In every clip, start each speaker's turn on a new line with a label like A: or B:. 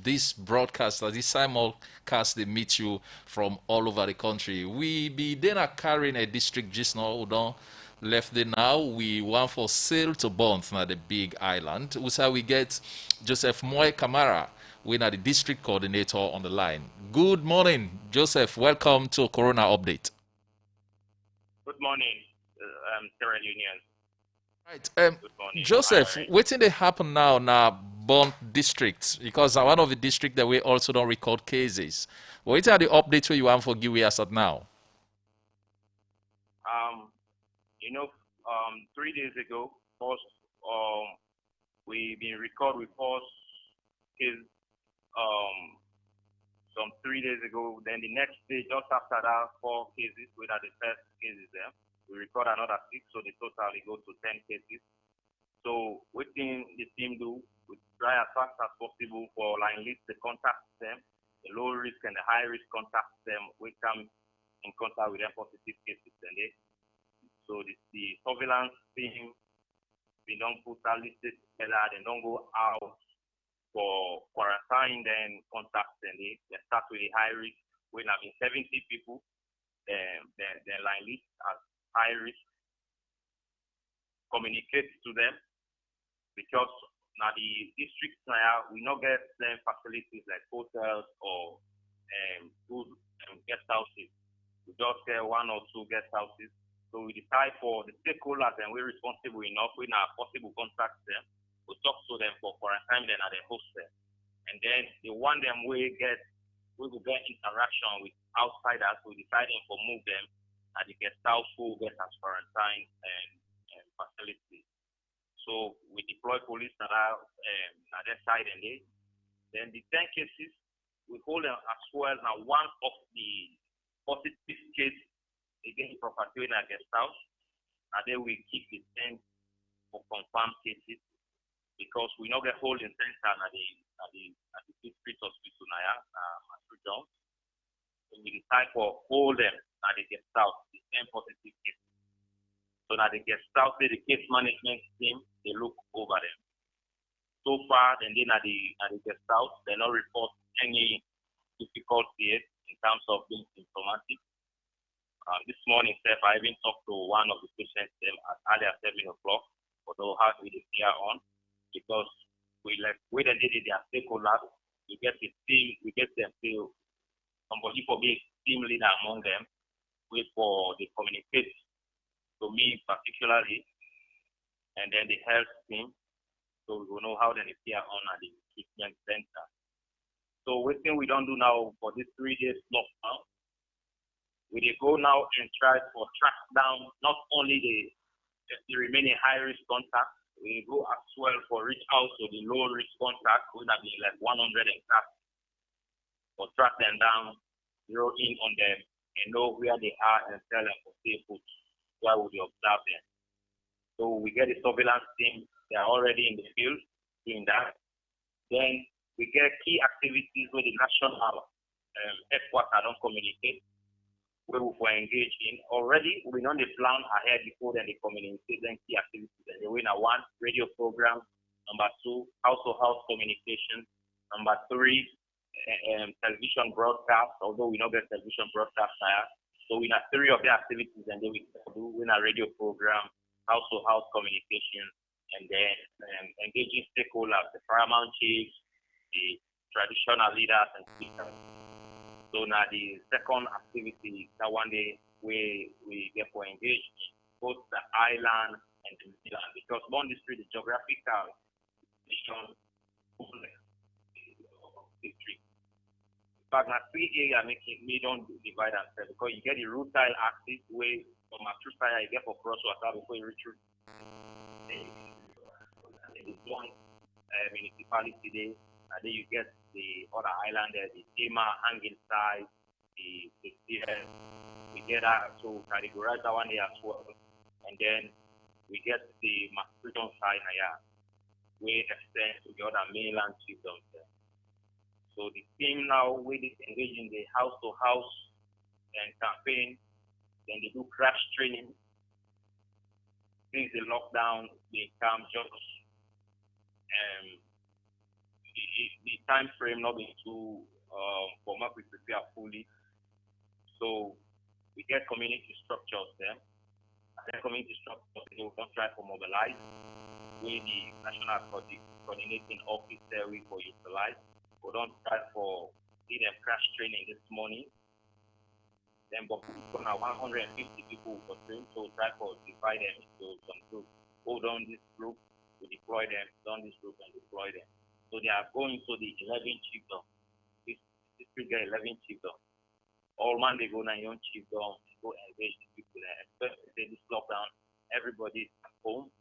A: this broadcast, this simulcast, they meet you from all over the country. We be then are carrying a district just now, we don't left there now. We want for sail to Bond na the big island. We say we get Joseph Moy Kamara, we are the district coordinator on the line. Good morning, Joseph. Welcome to Corona Update.
B: Good morning, Terra Union.
A: Right.
B: Good morning.
A: Joseph, what thing they happen now in Bond district? Because one of the district that we also don't record cases. What are the updates where you want for give us at now?
B: Um, 3 days ago, first, we been record with us case some 3 days ago. Then the next day, just after that, 4 cases, we are the first cases there. We record another 6, so the total it goes to 10 cases. So what thing the team do, we try as fast as possible for line list the contact them, the low risk and the high risk contact them. We come in contact with their positive cases, and so the surveillance team, we don't put that listed together, they don't go out for quarantine, then contact them. They start with the high risk. When I mean 70 people, the line list as high risk, communicate to them because now the district now we not get them facilities like hotels or good guest houses. We just get 1 or 2 guest houses. So we decide for the stakeholders and we're responsible enough when our possible contact them. We talk to them for quarantine then at the host them. And then the one them we will get interaction with outsiders. We deciding for move them at the guest house who get as quarantine and facilities. So we deploy police that are at their side and then the 10 cases we hold them as well. Now one of the positive case against property in a guest house, and then we keep the 10 for confirmed cases because we not get hold in center at the district hospital now, Master John. So we decide for hold them at the guest house, the 10 positive cases. So now the guest house, the case management team, they look over them. So far, then at the guest house, they not report any difficulty in terms of being symptomatic. This morning, I even talked to one of the patients as early as 7 o'clock, although how we the fear on, because we then did their stakeholders, we get the team, we get them to somebody for being team leader among them, wait for the communicate to me particularly, and then the health team, so we will know how they appear on at the treatment center. So what thing we don't do now for this 3 days lockdown, we go now and try to track down not only the remaining high risk contacts, we go as well for reach out to the low risk contacts, would have been like 100 and or track them down, zero in on them, and know where they are and tell them to stay put. Why would you observe them? So we get the surveillance team, they are already in the field doing that. Then we get key activities where the national headquarters don't communicate, where we will engage in. Already, we know the plan ahead before then they communicate then key activities. And they win a 1, radio program. Number 2, house-to-house communication. Number 3, television broadcast, although we don't get television broadcast here. So we have 3 of the activities and then we do win a radio program, house-to-house communication, and then engaging stakeholders, the paramount chiefs, the traditional leaders and speakers. So now the second activity, that one day we get for engage both the island and the mainland because Bond District, the geographical position district. In fact, now 3 areas making me don't divide and sell because you get the rutile axis way from a true side you get for cross water before you reach the one municipality there, and then you get the other island there, the Tema, Hanging Side, the CS. We get that, so categorize that one there as well. And then we get the Massachusetts side here, we extend to the other mainland chiefdoms there. So the team now we engage in the house to house and campaign, then they do crash training. Since the lockdown, they come just the time frame not be too for us we prepare fully. So we get community structures there. And then community structures they will try to mobilize where the national coordinating office there we for utilize. We don't try for them crash training this morning. Then but we're gonna 150 people for train, so try for divide them into some groups. Hold on this group, we deploy them, down this group and deploy them. So they are going to the 11 chiefdom. This get 11 chiefdom. All man they go now young chiefdom, go engage the people there. Especially this lockdown, everybody is at home.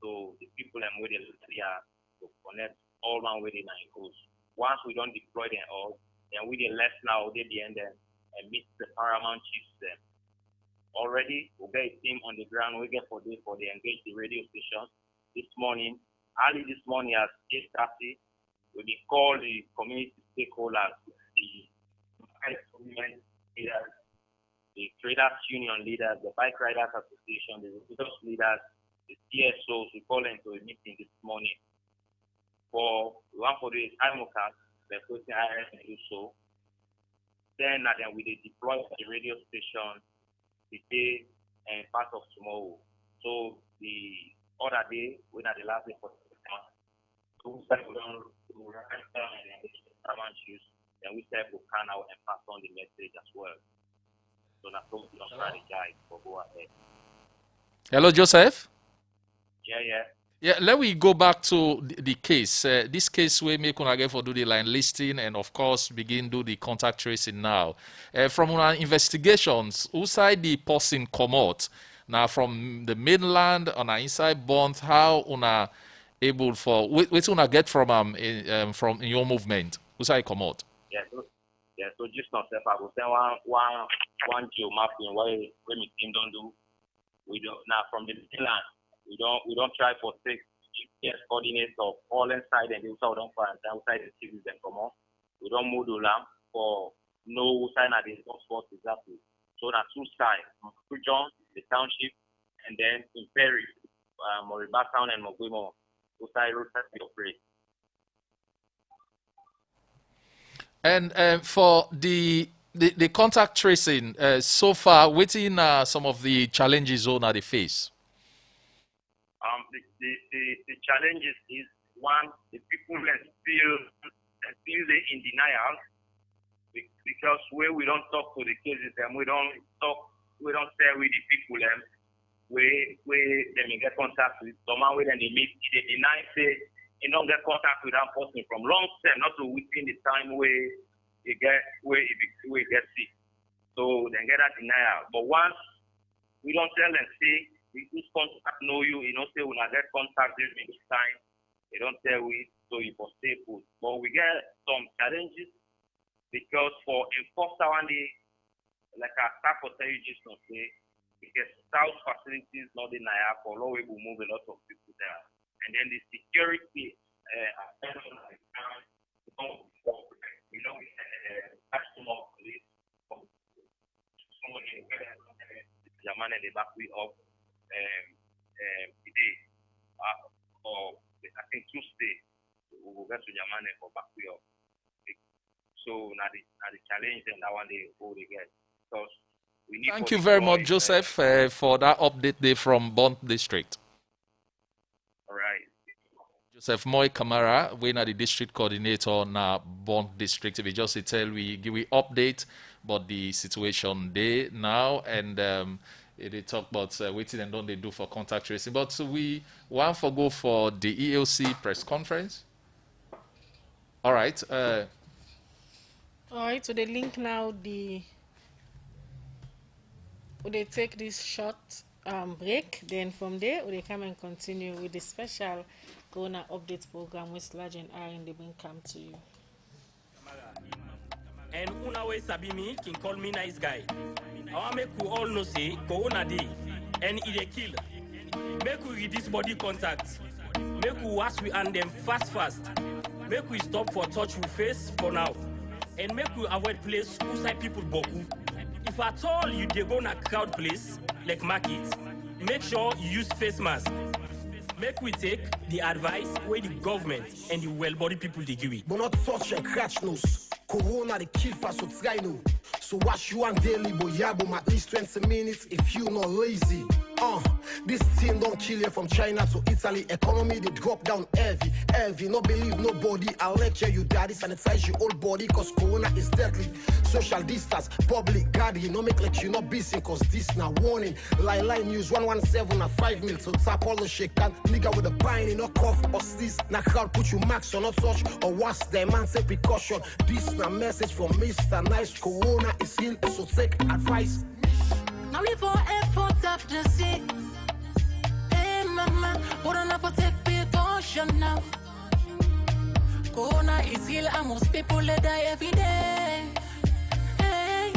B: So the people and where they are to connect all man where they now goes. Once we don't deploy them all, then we the less now they the end then and meet the paramount chiefs then. Already we get a team on the ground we get for the engage the radio stations. This morning, early this morning at 8:30, we call the community stakeholders, the women leaders, the traders union leaders, the bike riders association, the religious leaders, the CSOs. We call them to a meeting this morning. For one for the simulcast, the person I do so. Then we deploy the radio station the day and part of tomorrow. So the other day, we are the last day for the town. So we start to run and choose. Then we start to can out and pass on the message as well. So that's what we don't strategize for go ahead.
A: Hello, Joseph.
B: Yeah.
A: Yeah, let me go back to the case. This case we make on again for do the line listing and of course begin do the contact tracing now. From our investigations, who side the person come out now from the mainland on our inside bond, how una able for which una get from your movement? Who side come out?
B: Yeah, so just not step I will send one geo mapping where me team don't do. We don't now from the mainland. We don't try for 6 GPS coordinates of all inside and the southern part and outside the cities and come on. We don't move the lamp for no sign at the spot exactly. So that's 2 sides, John, the township, and then in Perry, Moriba Town and Mogwimo, 2 side road that we operate.
A: And for the contact tracing, so far, within some of the challenges on the face.
B: The challenges is one, the people that still in denial because where we don't talk to the cases and we don't share with the people and where they may get contact with someone where they meet they deny say you don't get contact with that person from long term, not to within the time where it gets sick. So they get that denial. But once we don't tell them say this contact know you know, say when I get contact during this time, they don't tell we, so you for stay put. But we get some challenges because for enforcer one day, like I start for tell you just not say, because south facilities not in Naya for law we will move a lot of people there. And then the security maximum police someone in German and they back we up today or I think Tuesday we will get to Germany for back we up. So now the challenge and that one they hold again because we need.
A: Thank you very much, Joseph, for that update there from Bond District.
B: All right.
A: Joseph Moy Kamara, we are the district coordinator na Bond District. We just tell we give we update about the situation there now and they talk about waiting and don't they do for contact tracing. But so we want to go for the ELC press conference. All right.
C: All right. So the link now they take this short break. Then from there, they come and continue with the special Corona update program with Large and I and they bring come to you.
D: And una way sabi me can call me nice guy. I want make you all know say Corona day and it a kill. Make we reduce body contact. Make we wash we and them fast. Make we stop for touch with face for now. And make we avoid place outside people boku. If at all you dey go na crowd place like market, make sure you use face mask. Make we take the advice where the government and the well-bodied people they give it.
E: But not touch and catch nose. Corona the kill fast so try no. So wash you and daily boy yabo at least 20 minutes if you not lazy. This thing don't kill you from China to Italy. Economy they drop down heavy. No believe nobody. I'll lecture you daddy, sanitize your whole body cause corona is deadly. Social distance, public guarding. No make like you not busy cause this now warning. Line news 117 at 5 mil. So tap all the shake and nigga with a binding, no cough or sneeze. Now crowd put you max or not touch or worse them man say precaution. This now message from Mr. Nice. Corona is healed so take advice.
F: Now we for effort up the sea. Hey mama, what on for take precaution now. Corona is healed and most people they die every day. Hey,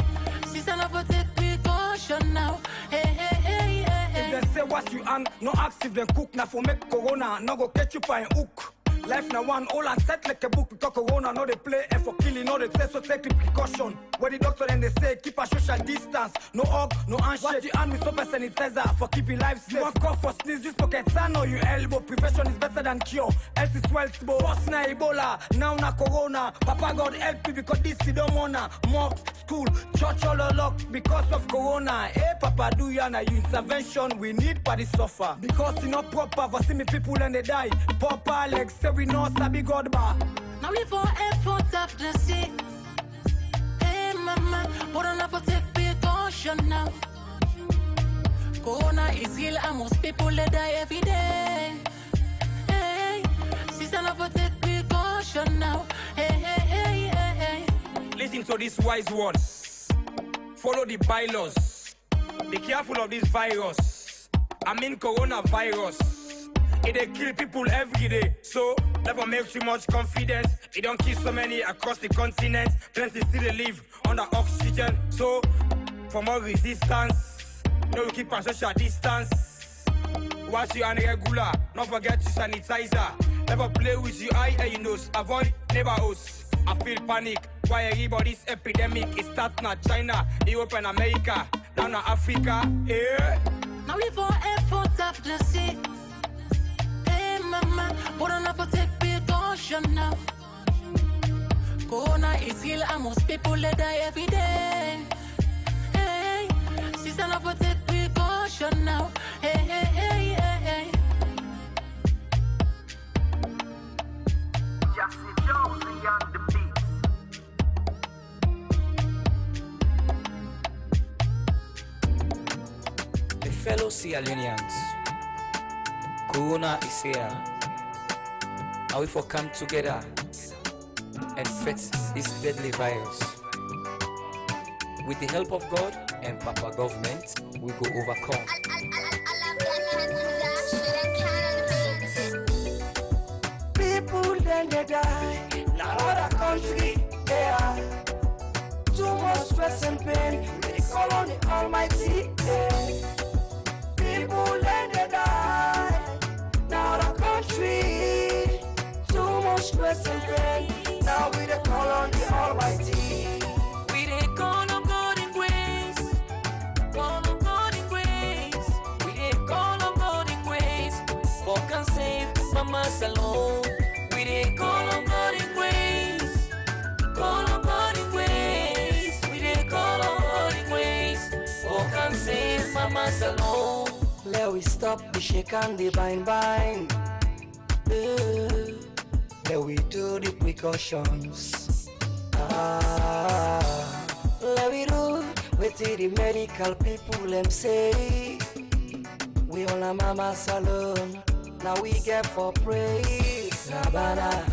F: sister not for take precaution now. Hey.
G: If they say what you and no ask if they cook now for make corona, no go catch you by a hook. Life now one all and set like a book because corona no they play and for killing no they say so take the precaution. Where the doctor and they say keep a social distance, no hug, no handshake. What you hand with soap and sanitizer for keeping life safe. You want cough or sneeze, use pocket sand or your elbow. Prevention is better than cure. Health is wealth, bo. First na Ebola, now na corona. Papa God help me because this you don't wanna. Mosque, school, church all locked because of corona. Hey Papa do ya na you intervention we need for the suffer. Because you not proper for see me people and they die. Papa legs say we know sabi God ba.
F: Now we for effort up the sea. Hey mama, but on for take precaution now. Corona is healed and most people they die every day. Hey, sister not for take precaution now. Hey.
G: Listen to these wise words. Follow the bylaws. Be careful of this virus. I mean coronavirus. It they kill people every day. So never make too much confidence. It don't kill so many across the continent. Plenty still they live under oxygen. So for more resistance, no you keep a social distance. Wash your hand regular. Don't forget to sanitizer. Never play with your eye and your nose. Avoid neighborhoods. I feel panic. Why everybody's epidemic? It starts in China, Europe and America, down to Africa. Yeah.
F: Now we for effort up the sea. Hey mama, but on for take precaution now. Corona is healed and most people they die every day. Hey, sister not for take precaution now. Hey.
H: Jesse Jonesy on the beat.
I: The fellow Sierra-Leoneans, Corona is here. Now we for come together and fight this deadly virus. With the help of God and Papa government, we go overcome.
J: People then they die, now other country they are. Too much stress and pain, we call on the Almighty. People then they die, now other country. Too much stress and pain, now we they call on the Almighty.
F: We they call on God in grace, call on God in grace. We they call on God in grace, God can save Mama Salone. We they call on God in grace, call on God in grace. We they call on God in grace, God can save Mama Salone.
J: Let we stop the shake and the bind. Let we do the precautions. Let we do what the medical people them say. We on a Mama Salone, now we get for praise. Rabana,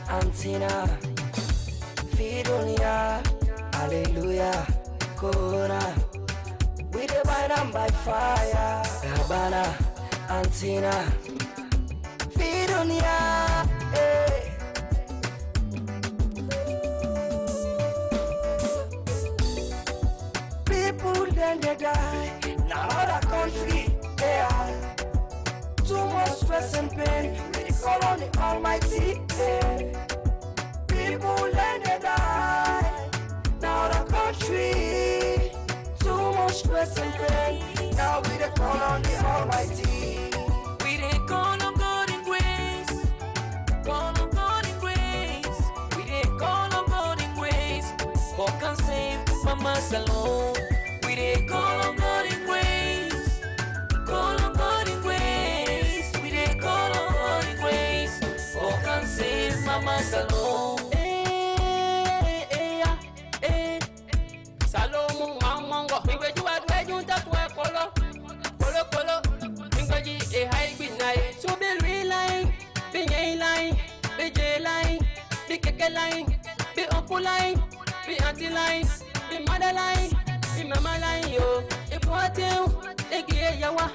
J: Antina, Fidonia, Hallelujah, Corona. We divide them by fire. Rabana, Antina, Fidonia, hey. People then they die, now other country they are. Too much stress and pain, we call on the Almighty. People then they die, now other country. Too much stress and pain, now we they call on the Almighty.
F: We they call on God Mama Salone. We dey call on God in grace. Call on God in grace. We dey call on God in grace. Oh, can save Mama Salone.
D: Salomu mamango. Ingweji wadwe junta tuwe polo. Polo polo. Ingweji hai binaye. So be real line. Be yay line. Be J line. Be keke line. Be uncle line. Be auntie line. Be mother line. Be mama line yo. Ipoatiu. Egie yawa.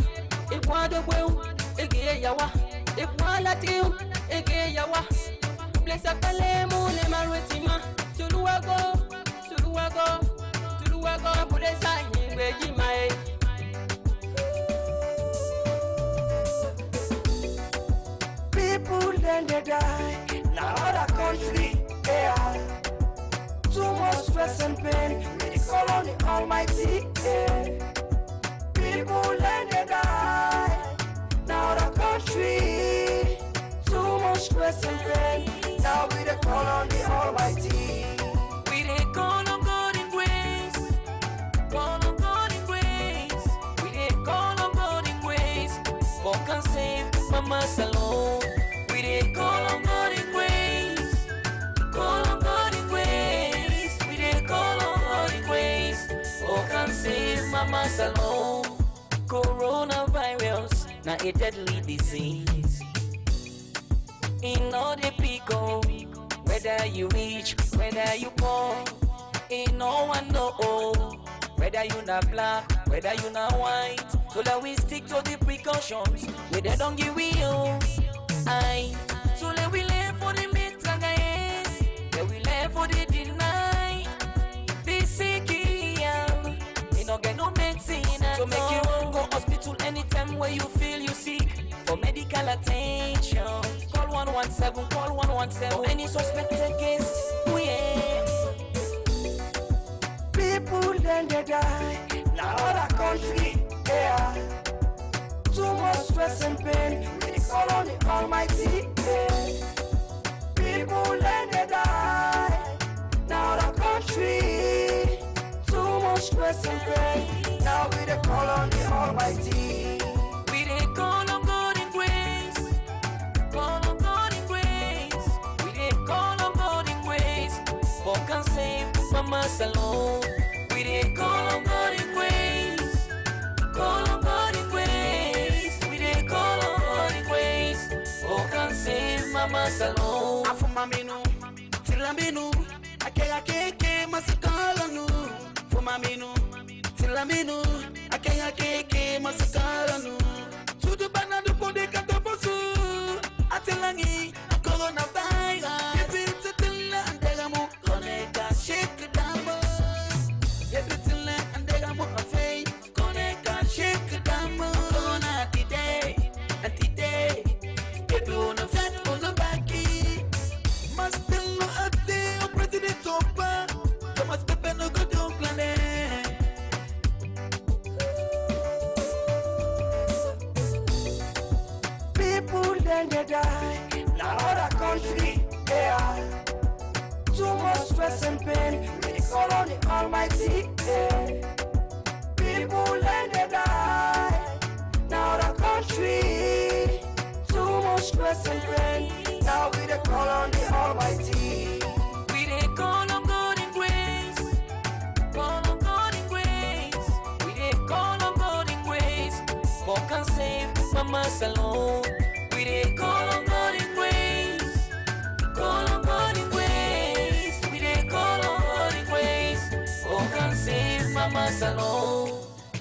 D: Ipoadobweu. Egie yawa. Ipoalatiu. Egie yawa. Bless a kalemu ne marutima. Tuluago. Tuluago. Tuluago. Pulesa hingweji mae.
J: People then they die. Now other country, yeah. Too much stress and pain. We call on the Almighty, yeah. People then they die. Now other country. Too much stress and pain. Now we dey call on the Almighty.
F: We dey call on God in grace. Call on God in grace. We dey call on God in grace. God can save Mama Salone. We dey call on God in grace. Call on God in grace. We dey call on God in grace. God can save Mama Salone. Coronavirus, now a deadly disease. In all the people, whether you rich, whether you poor, ain't no one know. Whether you not black, whether you not white, so that we stick to the precautions. We they don't give we you. Aye, so let we live for the guys. Let we live for the deny. Be sick here, we don't get no medicine. So make you go hospital anytime where you feel you sick. For medical attention, call 117, call 117. For any suspected case, yeah.
J: People then they die. Now other country, yeah. Too much stress and pain. We call on the Almighty, yeah. People then they die. Now other country. Too much stress and pain. Now we dey call on the Almighty.
F: We dey call on God in grace. Call on God in grace. We dey call on God in grace. God can save Mama Salone. We dey call on God in grace. Call on God in grace. We dey call on God in grace. God can save Mama Salone.
G: Afumaminu, tilaminu, akeke masikalanu. Fumaminu, tilaminu, akeke masikalanu. Tudo banado pode katafosu. Atilangi, coronavirus. If it's a andegamo, koneka shake damo. If it's a andegamo afei, koneka shake damo. Corona today, and today. If you wanna fat on the backy, must still know a day of President Opa. Thomas Pepe no go to planet.
J: People then they die. Now other country, yeah. Too much stress and pain. We call on the Almighty, yeah. People then they die. Now other country. Too much stress and pain. Now we dey call on the Almighty.
F: We dey call on God in grace. Call on God in grace. We dey call on God in grace. God can save Mama Salone. We dey call on God in grace. Call on God in grace. We dey call on God in grace. God can save Mama Salone.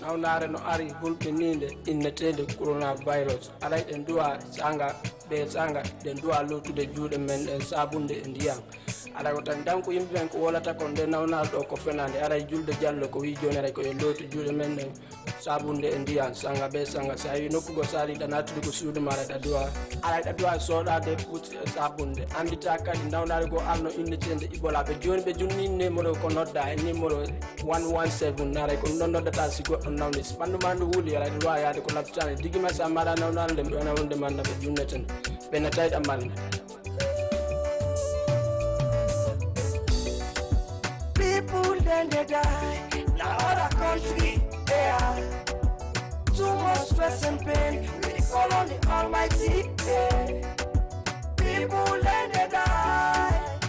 K: Now nare no ari hulpininde innetede coronavirus. Alright and dua sanga be sanga den dua lo to the jude men and sabunde ndiyam. Ala ko tan danko yimbe ben ko wolata kon de nawna do ko fenande ara julde jallo ko wi joni ara ko e lo to jude men sabunde ndiyam sanga be sanga sa yi nokku go sari da natude ko suudu mara da dua. Ala da dua so da de put sabunde ambita kadi nawna go arno innetede ibola be joni be junni numéro ko nodda e numéro 117 nare ko non nodda sigo nawni spandu mandu wuli ala dua yaade ko laptane digima sa mara nawna dem do na wonde manda be junneten be na tayda man.
J: People then they die. now other country, yeah. Too much stress and pain, we call on the Almighty, yeah. People then they die,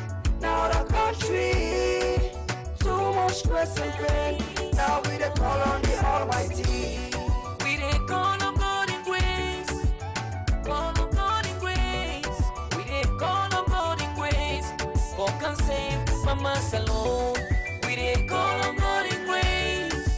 J: now the country. Too much stress and pain, now we they call on the Almighty.
F: We dey call on God in grace, call on God in grace. We dey call on God in grace, God can save Mama Salone. We dey call on God in grace,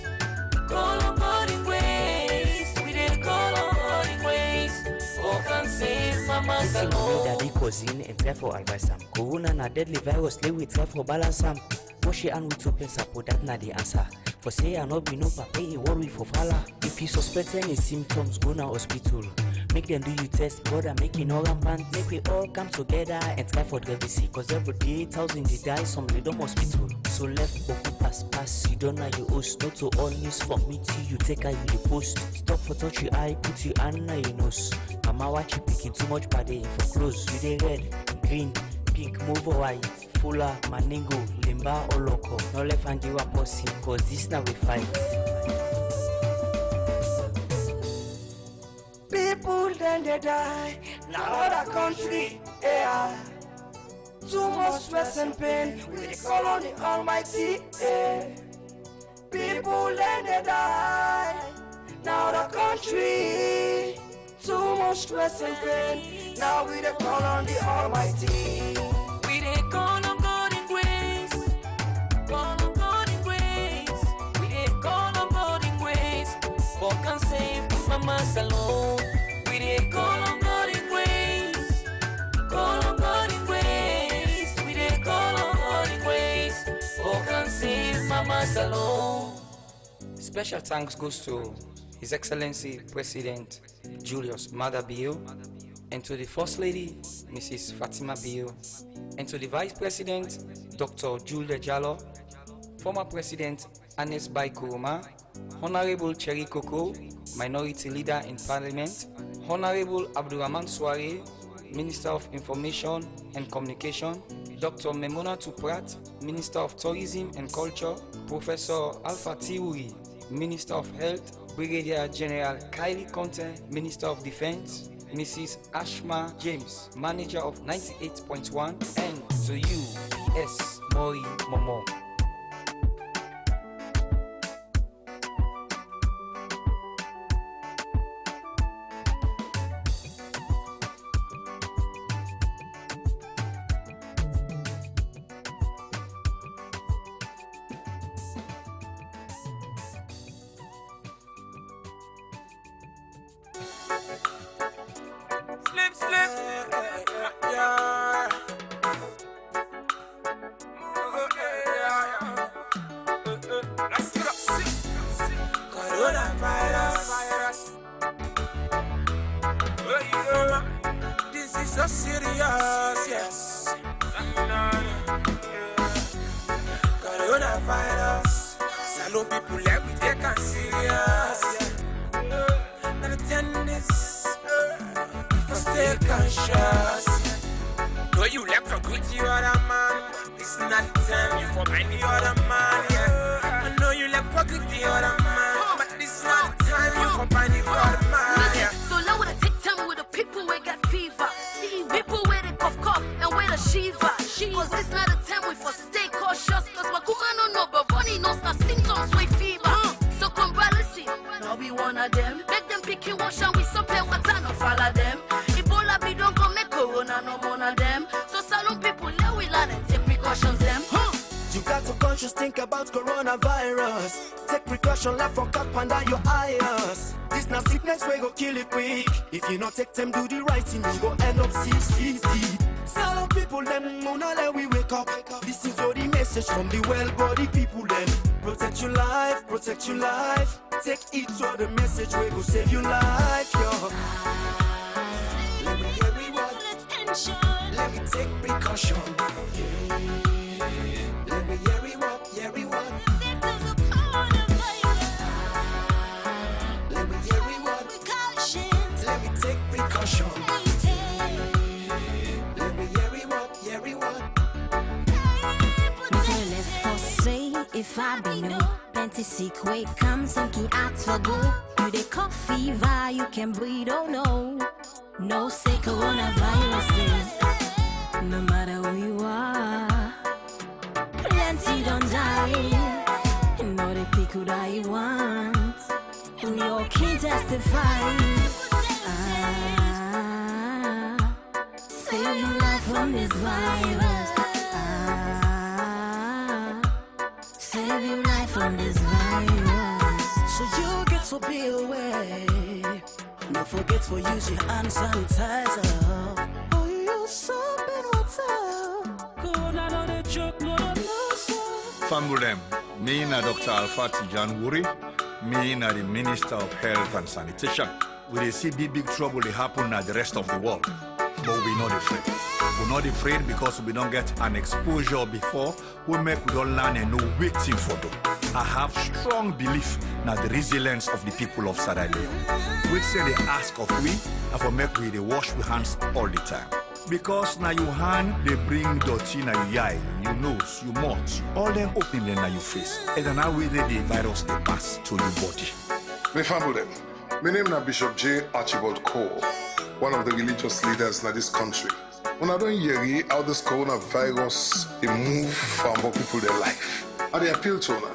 F: call on God in grace. We dey call on God in grace, God can save Mama Salone.
L: Daddy cousin and try for advice am. Corona na deadly virus, lay we try for balance am. Wash it and with open support, that na the answer. For say I no be no papa, worry for falla. If you suspect any symptoms, go na hospital. Make them do you test, brother, make it no rampant. Make we all come together and try for the cause every day, thousands they die, some they don't hospital. So left boku pass, you don't know your host. Not to all news for me till you take out you the post. Stop for touch your eye, put your hand on your nose. Mama watch you picking too much body for clothes. You they red, green, pink, move white. Fula, Maningo, Limba or Loco. No left and give up pussy, cause this now we fight.
J: People then they die, now other country, yeah. Too much stress and pain, we call on the Almighty, yeah. People then they die, now the country. Too much stress and pain, now we call on the Almighty.
F: We dey call on God in grace, call on God in grace. We dey call on God in grace, God can save Mama Salone. We dey call on God in grace, call on God in grace. We dey call on God in grace, God can save Mama Salone.
I: Special thanks goes to His Excellency President Julius Maada Bio, and to the First Lady, Mrs. Fatima Bio, and to the Vice President, Dr. Julia Jallo, former President Anes Bai Kuruma, Honorable Cherry Koko, Minority Leader in Parliament, Honorable Abdurrahman Soare, Minister of Information and Communication, Dr. Memona Tuprat, Minister of Tourism and Culture, Professor Alpha Tiuri, Minister of Health, Brigadier General Kylie Conte, Minister of Defense, Mrs. Ashma James, Manager of 98.1, and to you, S. Mori Momo.
M: This is so serious, yes. Coronavirus, Salone people let me take it serious. Now the tennis, for stay conscious. Know you left for good to other man. This is not the time you for any other man, yeah. I know you left for good to other man, but this is not the time you for any other man, yeah.
N: So now we take time with the people we got fever. People with the cough and with a shiva. Cause this not the time we for stay cautious. Cause Makuma no know, but Bonnie knows the symptoms with fever. So come listen, now we one of them. Make them pick you wash and we so pay what I no follow them. Ebola be don't come make corona no more of them. So Salone people let we learn and take precautions them.
J: You got to conscious think about coronavirus. Take precaution left for cut under your eyes. This not sickness we go kill it quick. If you not take them do the right thing, you go end up 6 feet deep. Salone people them mona let we wake up. This is all the message from the well-body people them. Protect your life, protect your life. Take it so the message we go save your life, yo. Let me hear we want attention. Let me take precaution. Let me hear we want, hear we want. Let me hear we want precautions. Let me take precaution. Let me hear we want, hear we want.
O: If I be no plenty sick way come some to ask for go. You the cough fever, you can breathe, oh no. No say coronavirus there. No matter who you are, plenty don't die. No the people that you want. We all can testify. Save your life from this virus. Save your life from this virus.
P: So you get to be away. Don't forget to use your hand sanitizer. Oh, you soap and water. Go on a joke, no,
Q: Fambulem, me na Dr. Alpha Tijan Wuri, me na the Minister of Health and Sanitation. We see big trouble they happen at the rest of the world. But we're not afraid. We're not afraid because we don't get an exposure before. We don't learn a new waiting for them. I have strong belief in the resilience of the people of Sierra Leone. We say they ask of we, and for make we they wash our hands all the time. Because now your hand, they bring dirty na your eye, your nose, your mouth, all them open them na your face. And then how will the virus they pass to your body?
R: Me family, my name is Bishop J. Archibald Cole, one of the religious leaders in this country. When I don't hear how this coronavirus they move from our people their life, I they appeal to una.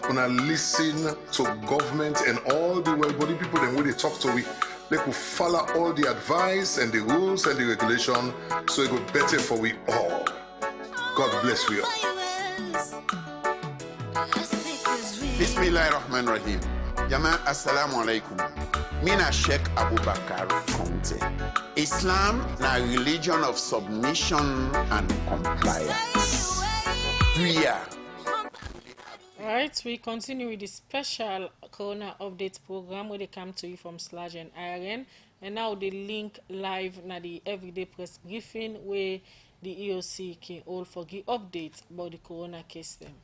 R: When I listen to government and all the well-body people, then when they talk to we, they could follow all the advice and the rules and the regulation so it would better for we all. God bless we all.
S: Bismillahirrahmanirrahim. Yama assalamu alaikum. Mina Sheikh Abubakar Conte. Islam na religion of submission and compliance. Prayer.
C: Alright, we continue with the special Corona Update program where they come to you from Sludge and Iron. And now the link live na the everyday press briefing where the EOC can all for give updates about the Corona case them.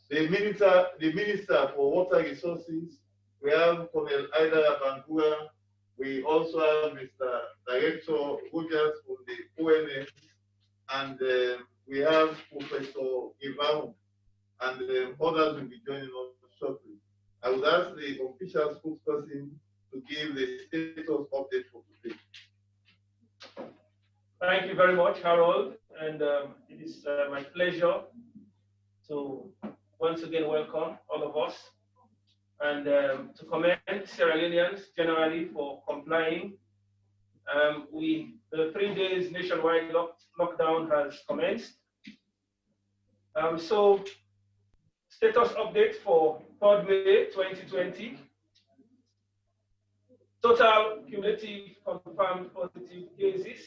T: The Minister for Water Resources, we have Colonel Ida Bankura, we also have Mr. Director Rogers from the ONS, and we have Professor Ivan, and others will be joining us shortly. I would ask the official spokesperson to give the status update for today.
U: Thank you very much, Harold, and it is my pleasure to once again welcome all of us and to commend Sierra Leoneans generally for complying. The 3 days nationwide lockdown has commenced. So, status update for 3rd May 2020. Total cumulative confirmed positive cases,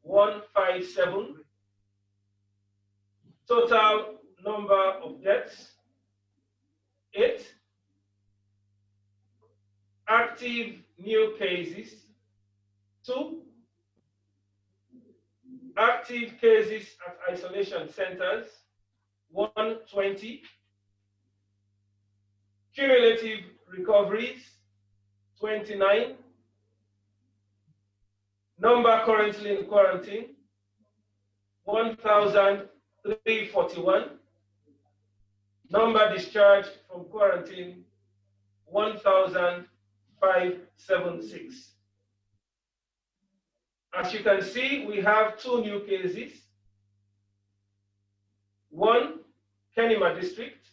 U: 157. Total number of deaths, 8. Active new cases, 2. Active cases at isolation centers, 120. Cumulative recoveries, 29. Number currently in quarantine, 1,341. Number discharged from quarantine, 1,576. As you can see, we have 2 new cases. One, Kenema district,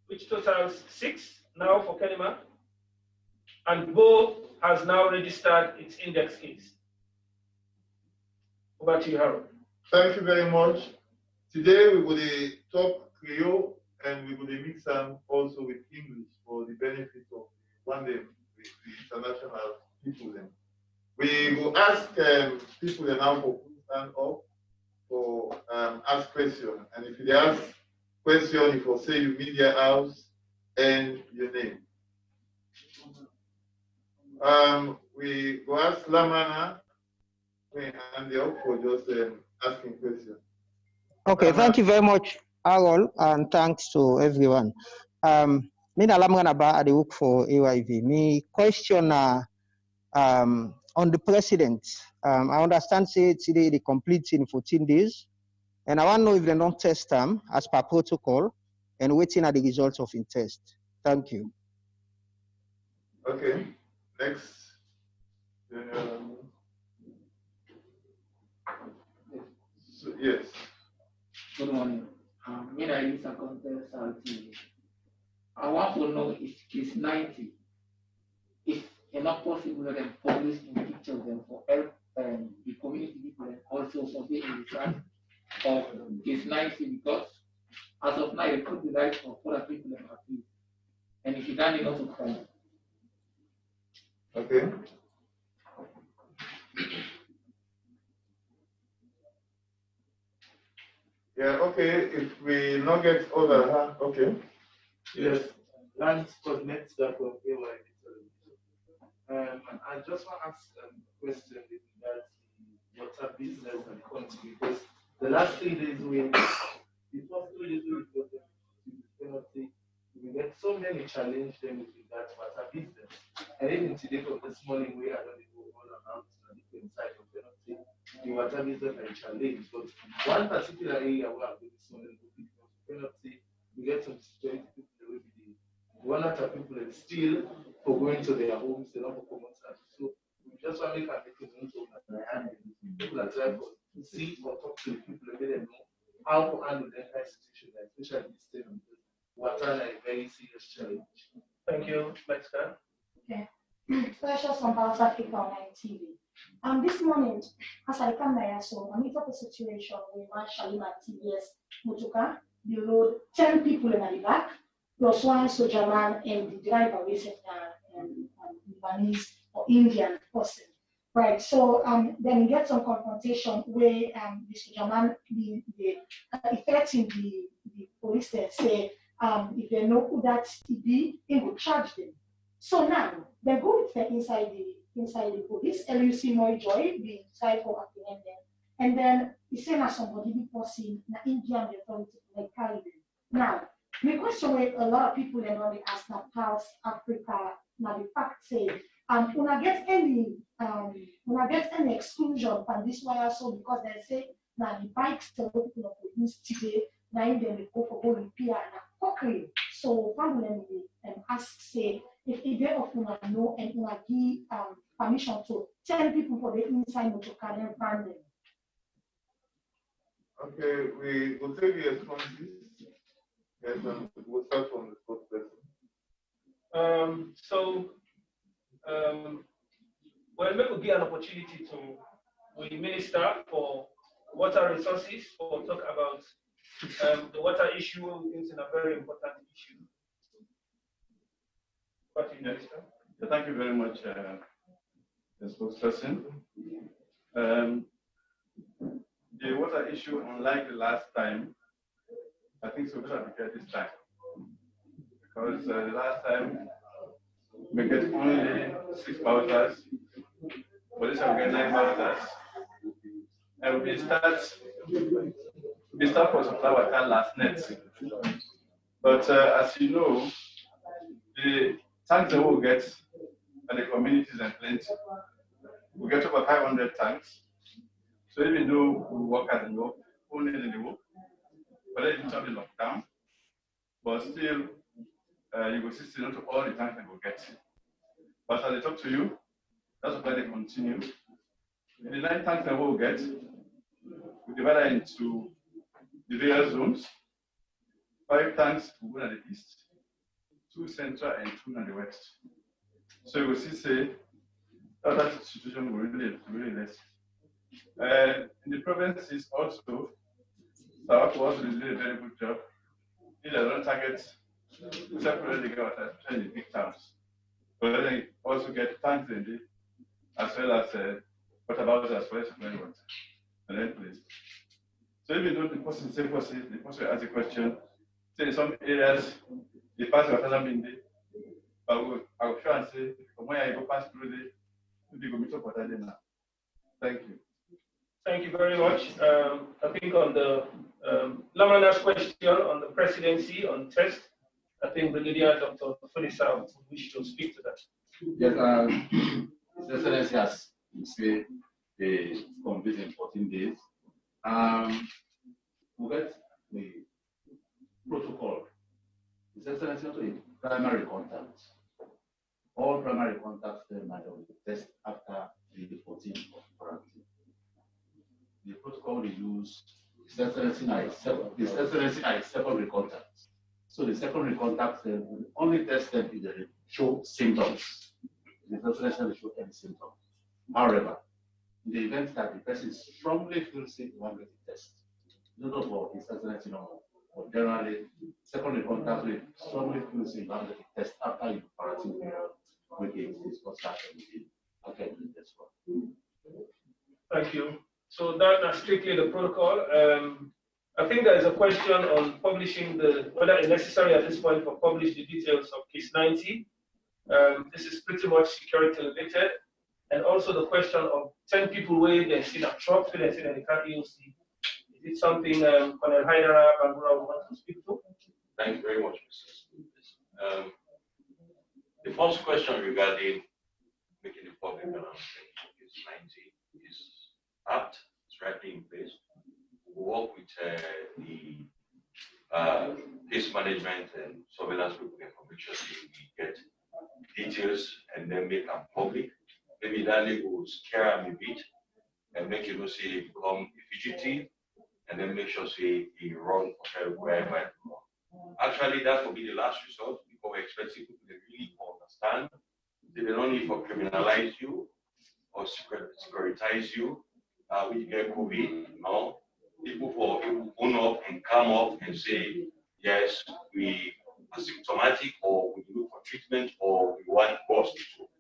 U: which totals 6 now for Kenema, and both has now registered its index case. Over to you, Harold.
T: Thank you very much. Today we will talk Creole and we will mix them also with English for the benefit of one day with the international people. Then. We will ask people now for stand up for ask questions. And if they ask question, you will say your media house and your name. We will ask Lamana and they up for just asking questions.
V: Okay, thank you very much, Harold, and thanks to everyone. Me na lamana ba at the work for AYV. Me question on the president. I understand say today the complete in 14 days. And I want to know if they don't test them as per protocol and waiting at the results of in test. Thank you.
T: Okay, next. Yes.
A: Good morning. Me I use a contest TV. I want to know if case 90, if enough possible that them publish in pictures them for help the community people and also for the research of case 90 because as of now it could be right for other people and happy. And if you don't enough to come.
T: Okay. Yeah, okay, if we not get other, okay.
B: Yes, land coordinator for AY. I just want to ask a question with regards to the water business and country because the last 3 days the first 3 days we got the penalty, we get so many challenges with regards to water business. And even today from this morning we are going to go all around the different side of penalty. The water business are challenged, but one particular area where I'm going this morning because penalty, we get some security people every day. One lot of people are still for going to their homes, they don't for common service. So we just want to make a mechanism so that people are trying to see or talk to the people and let them know how to handle that kind of situation, especially this time. Water is a very serious challenge.
U: Thank you, Mexican.
W: Okay. Precious from South Africa on TV. This morning, as I come here, so I meet up a situation where one Shalima TBS Mutuka, they load 10 people in the back, plus one soldier man and the driver with Lebanese or Indian person. Right. So then we get some confrontation where the soldier man the effecting the police there say if they know who that be, it will charge them. So now they go with them inside the police, LUC Moy Joy, the inside for apprehending. And then he say na somebody be person na Indian authority like carry them. Now, the question where a lot of people they know they ask na South Africa, now the fact say when I get any exclusion from this wire so because they say now the bikes the people of police today, now then they go for go repair and cookery. So family ask say if they of una know and una give permission to 10 people for the inside motor car and ban them.
T: Okay, we will take the responses. Yes, we'll start from the first person.
U: Well, we could get an opportunity to we minister for water resources for talk about the water issue, we think is a very important issue.
X: Yes. Thank you very much, the spokesperson. The water issue, unlike the last time, I think so better we get this time. Because the last time we get only 6 vouchers, but this time we get 9 vouchers. And we start for supply water last night. But as you know, the tanks that we'll get at the communities and plenty, we get over 500 tanks. So even though we work at the work, only in the work, but it's not the lockdown, but still, you will see still not all the tanks that we get. But as I talk to you, that's why they continue. In the 9 tanks that we'll get, we divide it into the various zones. 5 tanks will go at the east, 2 central, and 2 on the west. So you will see, say, that situation will really less. In the provinces also, South also did a very good job. They don't target separately, especially in the big towns. But they also get tanks in it, as well as what about as well as supply water. And then please. So even though the person asked a question, say in some areas, the pass water hasn't been there, but I will try and say, from where I go pass through there, maybe go meet up water there now. Thank you.
U: Thank you very much. I think on the Lamana's question on the presidency on test, I think Brigadier Dr. Felisa would wish to speak to that.
Y: Yes, His Excellency has said the complete in 14 days. we get the protocol. His Excellency also in primary contacts. All primary contacts then might test after the 14th of quarantine. The protocol we use His Excellency has secondary contacts. So the secondary contacts will only test them if they show symptoms. His Excellency will show any symptoms. However, in the event that the person strongly feels sick, one get a test. Not for His Excellency normal, but generally, secondary contact with strongly feels sick, one get a test after your quarantine period, which is construction within. Okay, that's one.
U: Thank you. So that's strictly the protocol. I think there is a question on publishing whether it's necessary at this point for publish the details of case 90. This is pretty much security related. And also the question of 10 people where they see that truck, they see that they can't EOC. Is it something Colonel Haidara Bangura would want to speak to?
D: Thank you very much, Mr. The first question regarding making the public announcement of case 90 is apt, it's rightly in place. We work with the case management and surveillance people for make sure we get details and then make them public. Maybe that will scare them a bit and make you say he become a fugitive and then make sure he run wherever. Actually, that will be the last resort because we expect people to really understand that they don't need to criminalize you or securitize you. When you get COVID, no, people will own up and come up and say, yes, we are symptomatic or we look for treatment or we want hospital.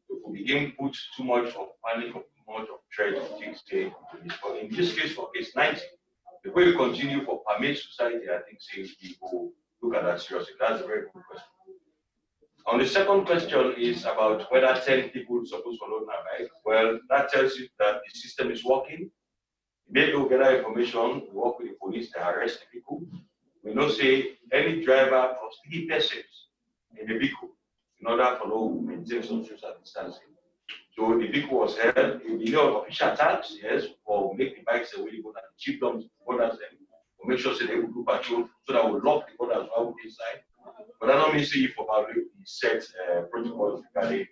D: If we begin to put too much of panic or too much of dread of things into this. But in this case, for case 90, the way we continue for permit society, I think says people look at that seriously. That's a very good question. On the second question is about whether 10 people supposed to load my bike. Well, that tells you that the system is working. They will gather information, we work with the police, they arrest the people. We know say any driver plus 3 persons in the vehicle in order to maintain some social distancing. So the vehicle was held, it will be of official tax, yes, or make the bikes available and the chief dumps borders them, or make sure they will do patrol so that we lock the borders while we're inside. But that don't mean say if about the set protocols regarding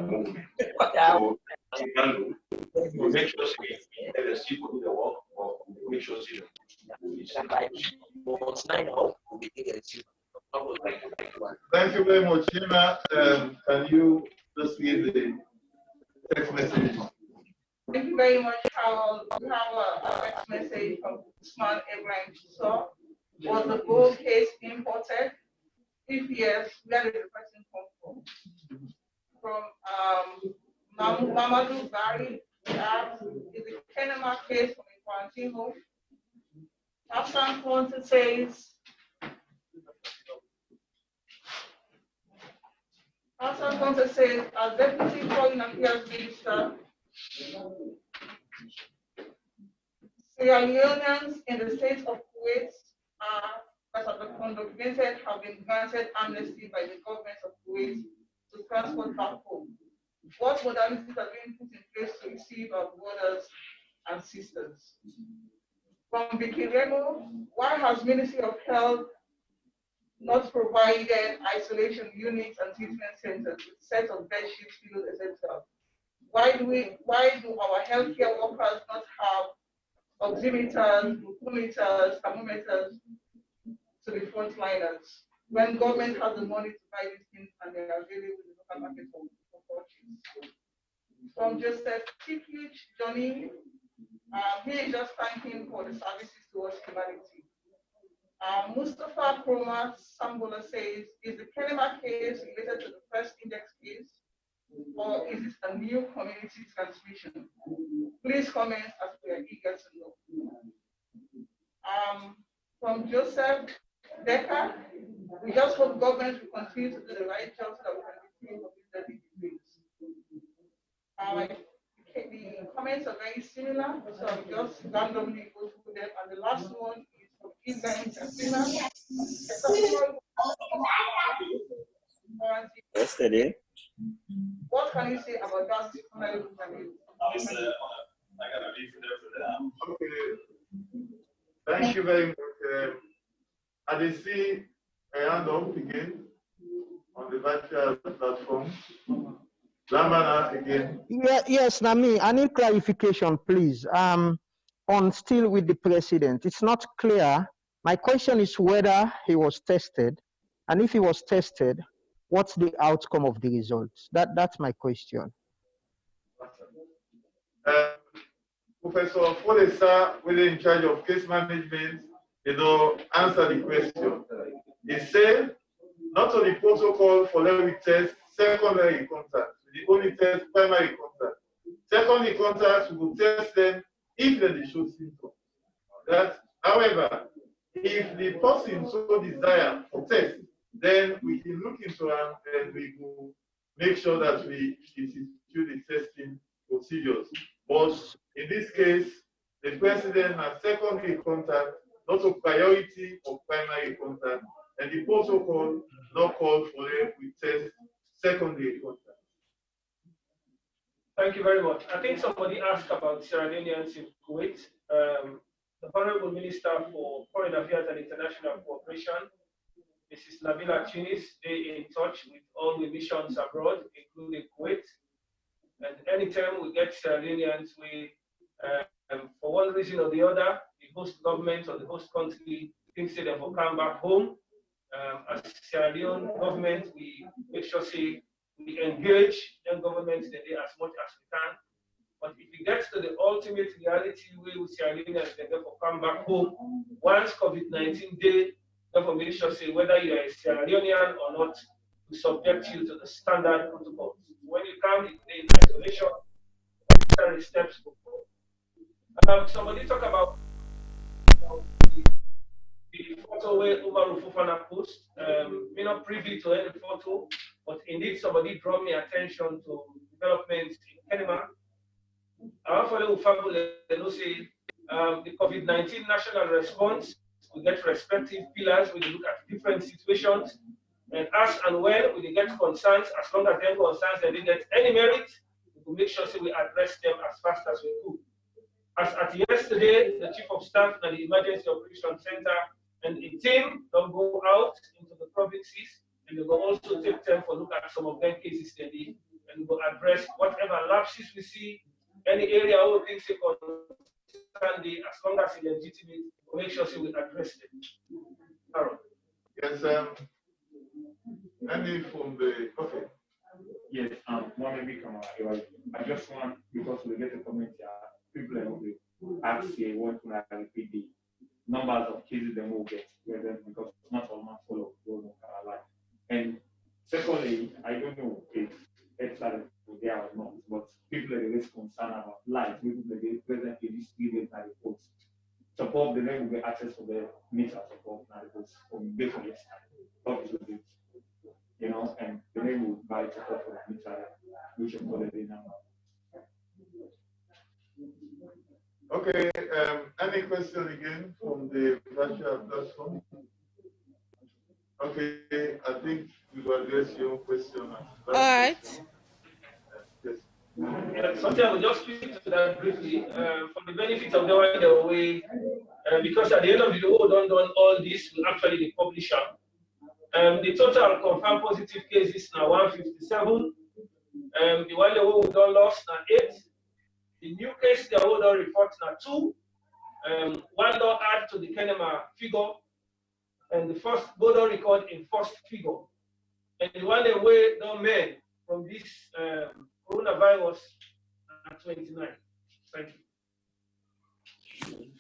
D: movement. So we can do. We make sure the people do the work, or we make sure
T: Thank you very much, Shima. Can you just read the text message?
E: Thank you very much, Harold. We have a text message from Usman Ibrahim Chiso. Was the gold case imported? If yes, where did the person come from? From Mamadou Bari, asks, is the Kenema case from a quarantine home? Hassan Fonte says, as Deputy Foreign Affairs Minister, Sierra Leoneans in the state of Kuwait that have been undocumented have been granted amnesty by the government of Kuwait to transport back home. What modalities are being put in place to receive our brothers and sisters? From Vicky Remo, why has Ministry of Health not provided isolation units and treatment centers with sets of bed sheets, pillows, etc.? Why do our healthcare workers not have oximeters, glucometers, thermometers to be frontliners when government has the money to buy these things and they are available in the local market for purchase? From Joseph Tiklich, Johnny, he is just thanking for the services towards humanity. Mustafa Kroma Sambola says, is the Kenema case related to the first index case, or is it a new community transmission? Please comment as we are eager to know. From Joseph Decker, we just hope government will continue to do the right job so that we can be free of these deadly disease. The comments are very similar, so I'll just randomly go through them. And the last one is from Ibrahim Katrina.
L: Yesterday.
E: What can you say about that?
T: Thank you very much. I see a hand up again on the virtual platform. Lamana again.
V: Yeah, yes, Nami, I need clarification, please. On still with the president, it's not clear. My question is whether he was tested, and if he was tested, what's the outcome of the results? That's my question.
T: Professor Folesa, who is in charge of case management, answer the question. He said, not only protocol for level test, secondary contact. We only test primary contact. Secondary contact, we will test them if they show symptoms. That, however, if the person so desire for test, then we can look into it and we will make sure that we institute the testing procedures. But in this case, the president has secondary contact, not a priority of primary contact, and the protocol not called for them we test secondary contact.
U: Thank you very much. I think somebody asked about Sierra Leoneans in Kuwait. The Honorable Minister for Foreign Affairs and International Cooperation, Mrs. Nabila Tunis, stay in touch with all the missions abroad, including Kuwait. And anytime we get Sierra Leoneans, we, for one reason or the other, the host government or the host country thinks they will come back home. As Sierra Leone government, we make sure we engage the government as much as we can. But if it gets to the ultimate reality, we will Sierra Leoneans therefore come back home. Once COVID-19 day, therefore make sure whether you are a Sierra Leonean or not, we subject you to the standard protocols. When you come in isolation, necessary steps to follow. Somebody talk about the photo where Umaru Fofana post. We're not privy to any photo, but indeed somebody draw me attention to developments in Kenema. Our fellow family, they know say the COVID-19 national response, we get respective pillars, we look at different situations, and as and when we get concerns, as long as them concerns they didn't get any merit, we will make sure we address them as fast as we could. As at yesterday, the Chief of Staff and the Emergency Operations Center and a team will go out into the provinces and they will also take time for look at some of them cases they did, and we will address whatever lapses we see, any area where we think they concern, as long as it's legitimate, we'll make sure we address them. Aaron.
T: Yes, any from the okay.
F: Yes, I just want, because we get a comment here, people will ask what will repeat the numbers of cases they will get, because not all months follow alive. And secondly, I don't know if it's there or not, but people are always concerned about life. People are present in this period at the reports. Support the name will get access to the meter support now reports from different years. And the name will buy support for the meter, which is called the number.
T: Okay, any question again from the virtual platform? Okay, I think we will address your question.
C: All right.
T: Yes.
U: Something I will just speak to that briefly for the benefit of the one the way, because at the end of the day, who don't done all this will actually be published. The total confirmed positive cases now 157. The one the who done lost now 8. The new case the who done report now 2. One don't add to the Kenema figure, and the first Bodo record in first figure. And the one the way don't made from this coronavirus at 29. Thank you.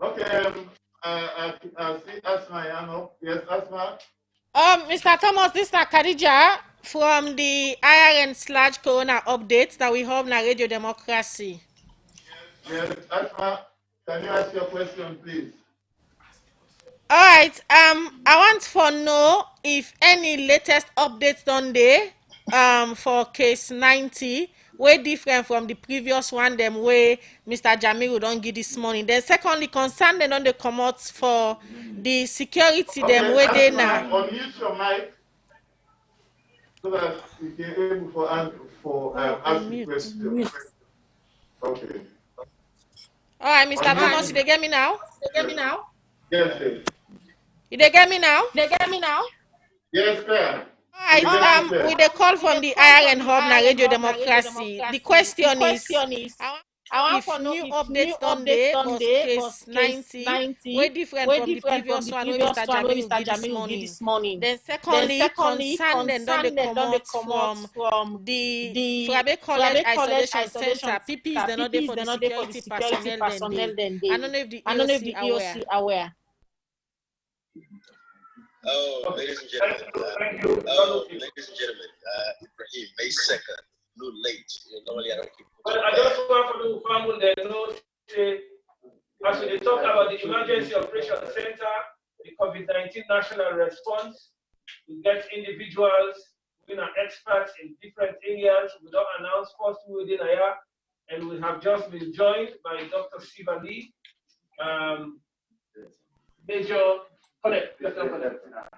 T: Okay, I see Asma Yano. Yes, Asma.
C: Mr. Thomas, this is Khadija from the IRN/Corona updates that we have na Radio Democracy.
T: Yes, Asma, can you ask your question, please?
C: All right. I want to know if any latest updates done there for case 90 way different from the previous one them way Mr. Jamiru don't give this morning. Then secondly, concern them on the commots for the security them way they now.
T: Unmute your mic so that we can able for ask the question. Okay.
C: All right, Mr. Thomas, you dey get me now?
T: Yes, sir.
C: You dey get me now?
T: Yes, sir.
C: All right, with the call from the IRN Hub na Radio Democracy, the question is, I want if new updates done dey, but case 90, way different from the previous one wey Mr. Jamiu give this morning. Then secondly, concern dem don dey comot from the Frabe College Isolation Center. PPs dem no dey for the security personnel dem dey. I don't know if the EOC aware.
G: Oh, ladies and gentlemen, Ibrahim, May 2nd, a little late. Normally I don't keep.
U: Well, I just want for the family that know, as we talk about the Emergency Operation Center, the COVID-19 national response, we get individuals, we are experts in different areas. We don't announce first within a year, and we have just been joined by Dr. Siva Lee,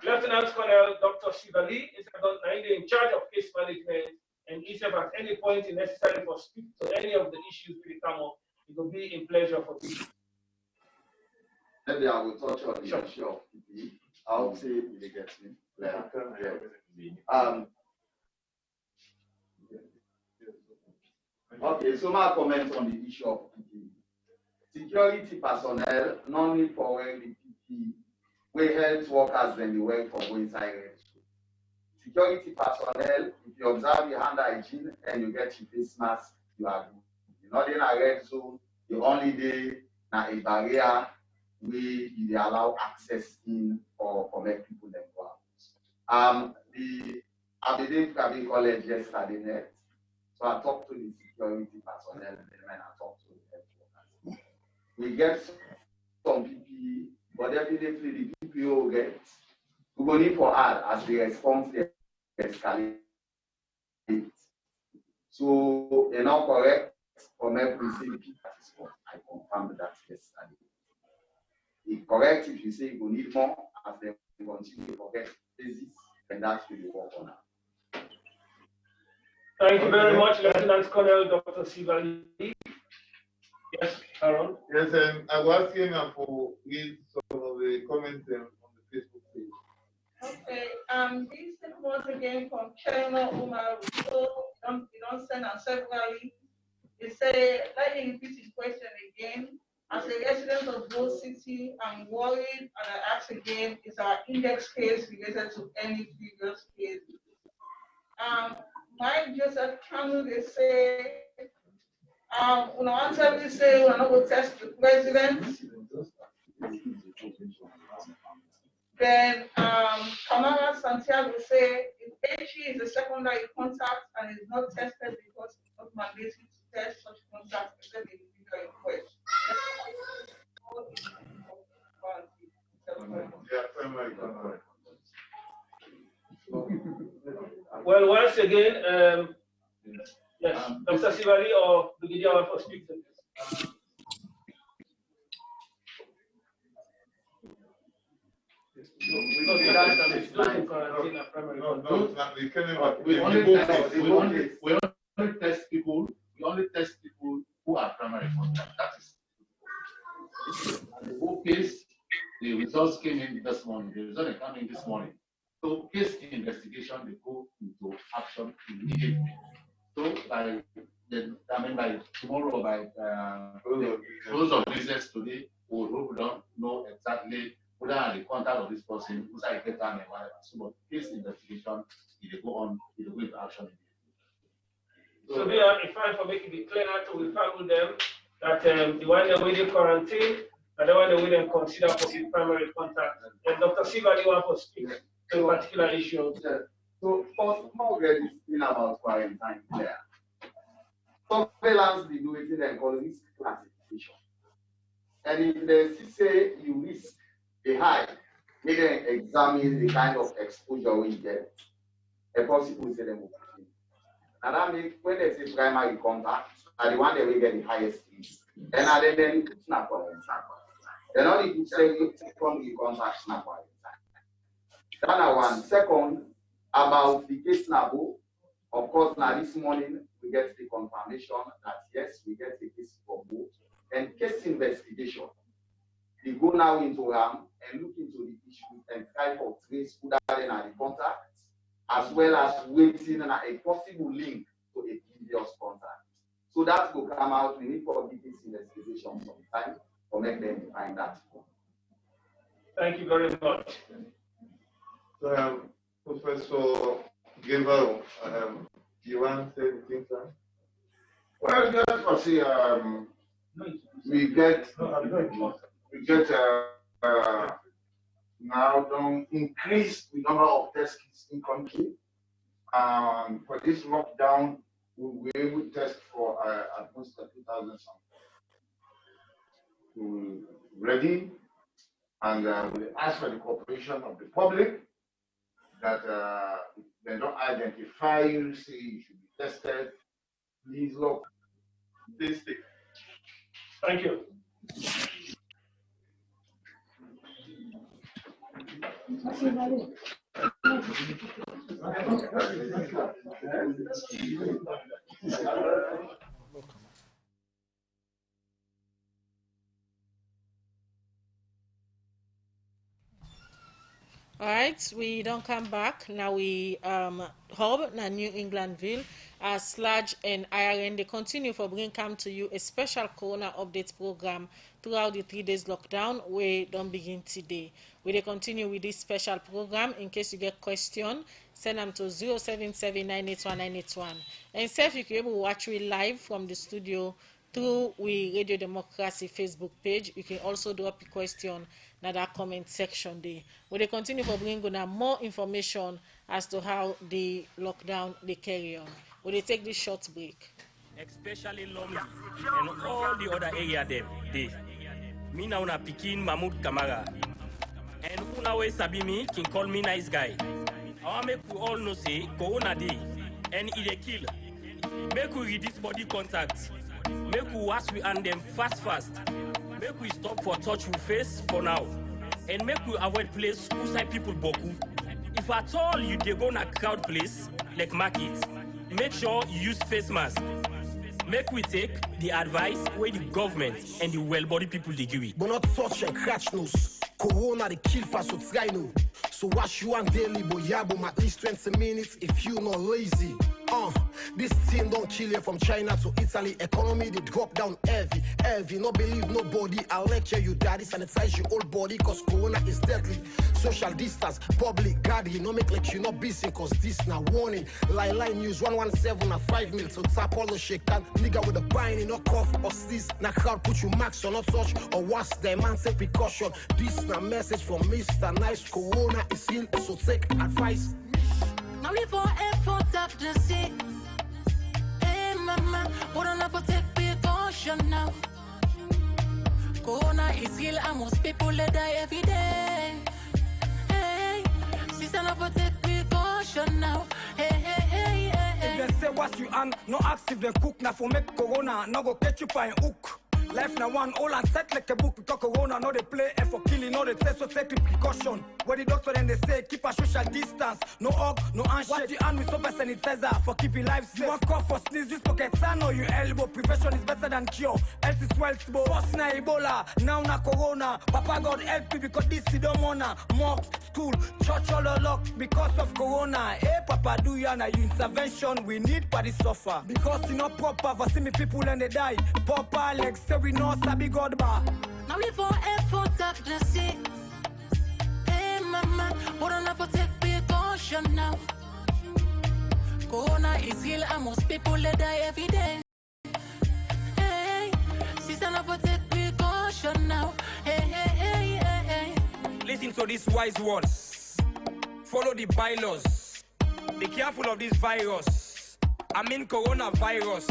U: Lieutenant Colonel Dr. Siva Lee is in charge of case management, and if at any point is necessary for speak to any of the issues we come up, it will be a pleasure for you.
H: Maybe I will touch on the issue of PPE. I hope say you get me. Okay, so my comment on the issue of PPE. Security personnel no need for wearing the PPE where health workers then they work for going inside red zone. Security personnel, if you observe your hand hygiene and you get your face mask, you are good. You're not in a red zone, the only day na a barrier where you allow access in or make people then go out. I believe Frabe College yesterday night. So I talked to the security personnel and then I talked to the health workers. We get some PPE, but definitely the PPO gets. We go need for add as the response escalate. So they're not correct from every PPE response. I confirmed that yesterday. It's correct if you say you need more as they continue to forget basis, and that's what we work on now.
U: Thank you very much, Lieutenant Colonel Dr. Siva Lee. Yes, Aaron.
T: Yes, I was asking for read some of the comments on the Facebook page.
E: Okay, this is once again from China Umar. So you don't send us separately. They say, let me repeat his question again. As a resident of Bow City, I'm worried, and I ask again, is our index case related to any previous case? Mike Joseph Kanu, they say, when I answer, we say we're not going to test the president. Then Kamara Santiago say, if HE is a secondary contact and is not tested because it's not mandated to test such contacts except in individual request.
U: Well, once again, yes, Dr. Sivali or Brigadier for speak to this.
Y: We only test people who are primary contact. That is the whole case. The results came in this morning. The results are coming this morning. So case investigation, they go into action immediately. So by tomorrow, by close of business today, we don't know exactly whether the contact of this person, who's I get time and whatever. So but case investigation, it will go on, it will go into action immediately.
U: So they are defined for making it clear to we found them that the one that we did quarantine and the one that we didn't consider for the primary contact. And Dr. Siva, you want to speak to a particular issue.
H: So first, how get this thing about quarantine there? Surveillance be doing and call risk classification. And if they say you risk the high, they then examine the kind of exposure we get. A possible say them. And that means when they say primary contact, are the one that will get the highest risk. And are then snap on inside. They're not if you say secondary contact snap on inside. That one. Second, about the case Nabo, of course, now this morning we get the confirmation that yes, we get the case for both. and case investigation. They go now into RAM and look into the issues and try for trace who are in the contacts, as well as waiting on a possible link to a previous contact. So that will come out. We need for this investigation some time to make them find that.
U: Thank you very much.
T: Professor Gabriel, you want to say anything, sir?
I: Well, just for see, we get now don't increase the number of test kits in country. For this lockdown, we will be able to test for at most 2,000 samples. We're ready, and we ask for the cooperation of the public that they don't identify you, say you should be tested. Please look.
U: Please stick. Thank you.
C: Alright, we don't come back. Now we hub na New Englandville as Sludge and IRN. They continue for bring come to you a special Corona update program throughout the 3 days lockdown. We don't begin today. We they continue with this special program. In case you get question, send them to 077-981-981. And say if you can able to watch we live from the studio through we Radio Democracy Facebook page, you can also drop a question in that comment section there. We they continue for bringing more information as to how the lockdown they carry on. We they take this short break.
J: Especially Lomé and all the other area them. They. Me now na Pikin Mahmoud Kamara. And una way sabi me can call me nice guy. I want make we all know say Corona day and it a kill. Make we reduce body contact. Make we wash we and them fast. Make we stop for touch with face for now. And make we avoid place who side people boku. If at all you dey go na crowd place like market, make sure you use face mask. Make we take the advice where the government and the well-bodied people they give it.
K: But not touch and catch nose. Corona the kill fast so try no. So wash you and daily boyabo at least 20 minutes if you not lazy. This thing don't kill you from China to Italy. Economy they drop down heavy. No believe nobody. I'll lecture you daddy, sanitize your whole body cause Corona is deadly. Social distance, public guardian, no make like you not busy cause this now warning. Line news 117 at 5 mil to tap all the shake and nigga with a binding, no cough or sneeze. Na crowd put you max or not touch or worse the man say precaution. This na message from Mr. Nice. Corona is ill, so take advice.
O: Now we for effort up the sea. Hey mama, what on for take precaution now? Corona is ill and most people they die every day. Hey, sister not for take precaution now. Hey.
M: If they say what you and no ask if they cook now for make Corona, no go catch you by hook. Life now one all and set like a book because Corona no they play and for killing no they test so take the precaution. Where the doctor then they say keep a social distance, no hug, no handshake. What you hand with soap and sanitizer for keeping life safe. You want cough or sneeze, use pocket sand or your elbow. Prevention is better than cure. Health is wealth, first na Ebola, now na Corona. Papa God help you because this is don't wanna. Mosque, school, church all locked because of Corona. Hey Papa do ya na intervention we need for the suffer. Because you not proper for see me people and they die. Papa legs say we know sabi God bar.
O: Now we for effort up the sea. Hey mama, what on for take precaution now? Corona is ill and most people they die every day. Hey, sister not for take precaution now. Hey.
J: Listen to these wise words. Follow the bylaws. Be careful of this virus. I mean coronavirus.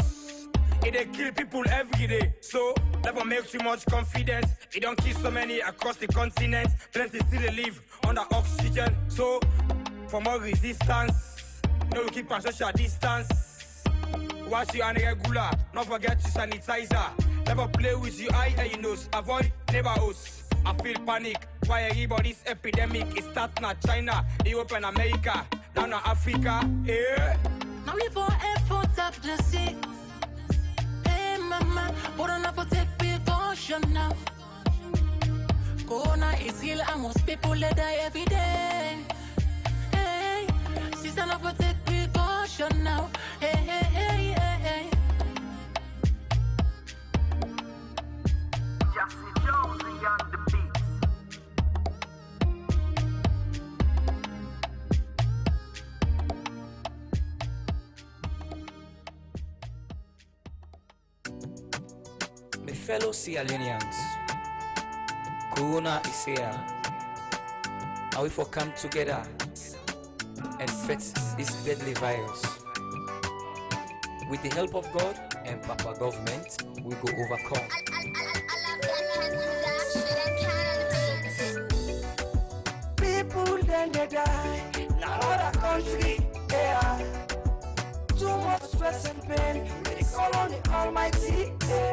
J: It kill people every day. So never make too much confidence. It don't kill so many across the continent. Plenty still live under oxygen. So for more resistance, no keep a social distance. Wash your hand regular. Don't forget to sanitizer. Never play with your eye and your nose. Avoid neighborhoods. I feel panic. Why everybody's epidemic? It starts in China, Europe and America, down to Africa. Yeah.
O: Now we for effort up the sea. Hey mama, what on for take precaution?
N: precaution now. Corona is ill and most people they die every day. Hey, season of take precaution now. Hey, hey, hey, hey, hey.
P: Jesse Jonesy on the beat.
L: My fellow Sierra Leoneans, Corona is here. And we for come together and fight this deadly virus. With the help of God and Papa government, we go overcome.
M: People then they die. Now other country, yeah. Too much stress and pain. We call on the Almighty, yeah.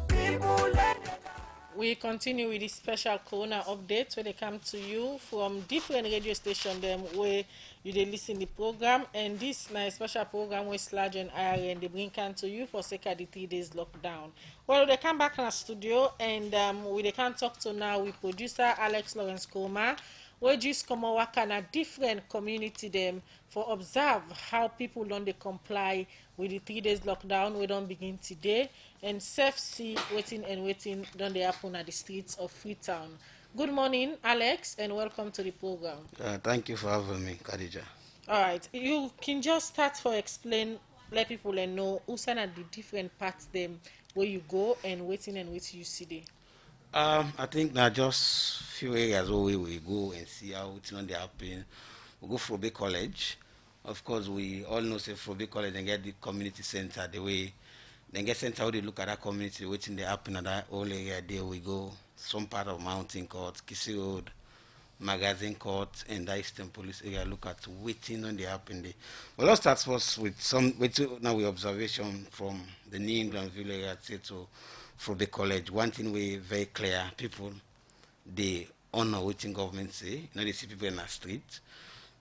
M: People then
C: We continue with this special corona update where they come to you from different radio stations them where you they listen the program, and this nice special program with Sludge and Iron they bring can to you for sake of the 3 days lockdown. Well, they come back in the studio and we they can talk to now with producer Alex Lawrence Koma, where just come work on a different community them for observe how people don't they comply with the 3 days lockdown. We don't begin today and safe see waiting don't they happen at the streets of Freetown. Good morning, Alex, and welcome to the program.
Q: Thank you for having me, Khadija.
C: All right, you can just start for explain, let people know who send at the different parts them where you go and waiting you see there.
Q: I think now just few areas where we go and see how it's on the happen. We go for Frobe College. Of course, we all know say Frobe College and get the community center the way. Then get center how they look at that community, waiting the happen at that whole area there we go. Some part of Mountain Court, Kissy Road, Magazine Court, and the Eastern Police area look at waiting on the happen there. Well, let's start first with now we observation from the New England Village area to Frobe College. One thing we very clear, people they honor waiting government say. You know, they see people in the street.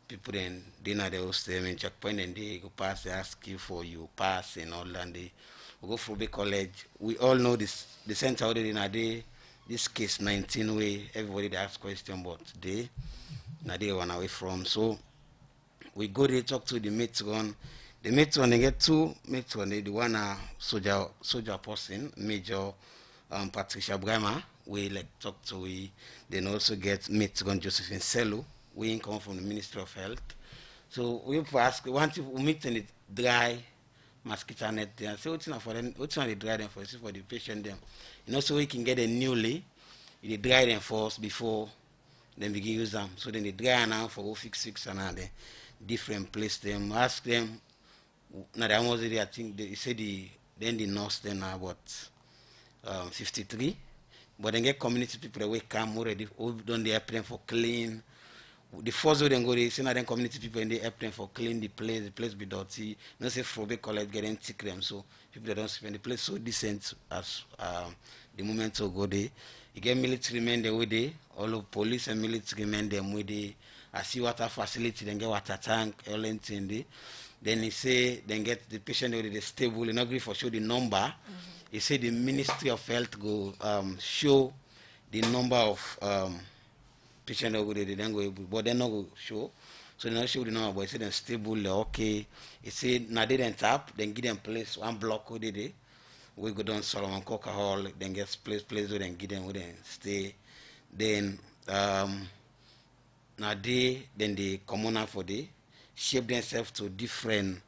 Q: People then they know they host them in checkpoint and they go pass, they ask you for you pass and all that. They we go Frobe College. We all know this the center already in a day. This case 19 way everybody they ask question but they now they run away from. So we go there talk to the matron. The matron they get two matron, the one soldier person, Major Patricia Brema. We like talk to we then also get matron Josephine Selu. We come from the Ministry of Health. So we ask once we meet in the dry mosquito net there. So what's not for them, what's not the dry them for the patient them. You know, so we can get a newly, they dry them first before then begin use them. So then they dry now for fix and then different place them. Ask them now the almost I think they say then the nurse then are about 53. But then get community people that come already done the airplane for clean. The first way they go, they say then community people in the airplane for clean the place be dirty. No say Frobe College getting sick them, so people that don't spend the place so decent as the moment to go there. You get military men there with they, all of police and military men them with they. I see water facility, then get water tank, all anything there. Then he say then get the patient with the stable, and agree for show the number. He say the Ministry of Health go show the number of patient over there, they don't go, but they not go show. So they not show the number, but they say they're stable, they're okay. They say now they then tap, then give them place one block over there. We go down Solomon Coca Hall, then get place where then give them where they stay. Then now then they come on for they shape themselves to different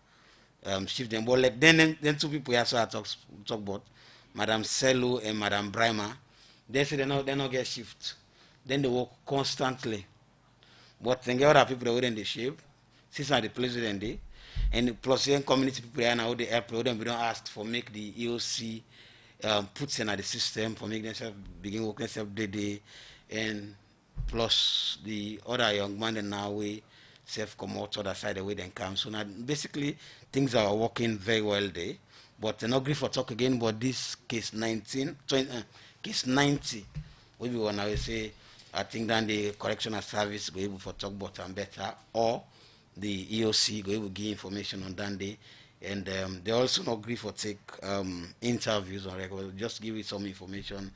Q: shift them. But like then two people here so I talk about Madam Selu and Madam Brima. They say they not get shift. Then they work constantly. But then get other people that wouldn't they shape. Since are the place where they and plus then community people here now they help them we don't ask for make the EOC puts in the system for make themselves begin work themselves day and plus the other young man and now we self come out other side the way they come. So now basically things are working very well there. But not agree for talk again, but this case case 90 we will now say I think then the correctional service go able for talk about and better or the EOC go able give information on that day And they also not agree for take interviews on record. Just give it some information.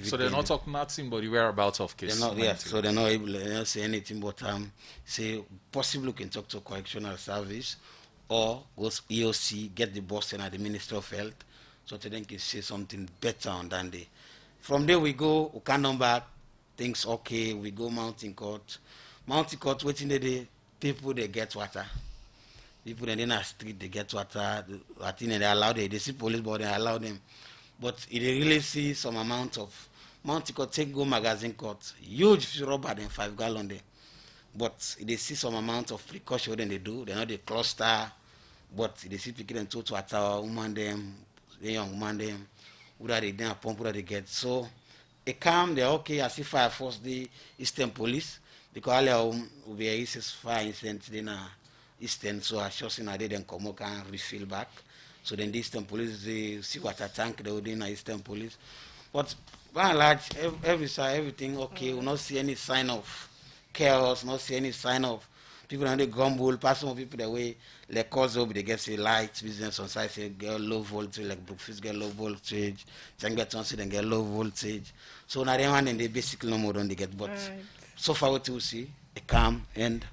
A: So they're not talking nothing but the whereabouts of case.
Q: They're not, yeah, so they're not able to say anything but say possibly we can talk to correctional service or go to EOC, get the boss and at the Ministry of Health, so that they can say something better on that day. From there we go, we can number things okay, we go Mountain Court. Mountain Court, waiting the people they get water. People in the street they get water. I think they allow them, they see police but they allow them. But they really see some amount of Mountain Court take go magazine court, huge rubber than 5 gallon there. But they see some amount of precaution then they do. They know they cluster, but they see people and to attack woman them, the young woman them, who are they then pump who they get. So they come, they're okay as if I force the Eastern Police because all will be a fire incident in Eastern, so I just in a day then come and refill back. So then the Eastern Police they see what a tank they would in Eastern Police. But by and large, every side, everything okay. We not see any sign of chaos, not see any sign of people on the grumble, pass some people the way like cause up, they get say light business on site, say get low voltage, like Brookfield get low voltage, then get on then get low voltage. So now they want and they basically no more than they get, but so far what we see, a calm and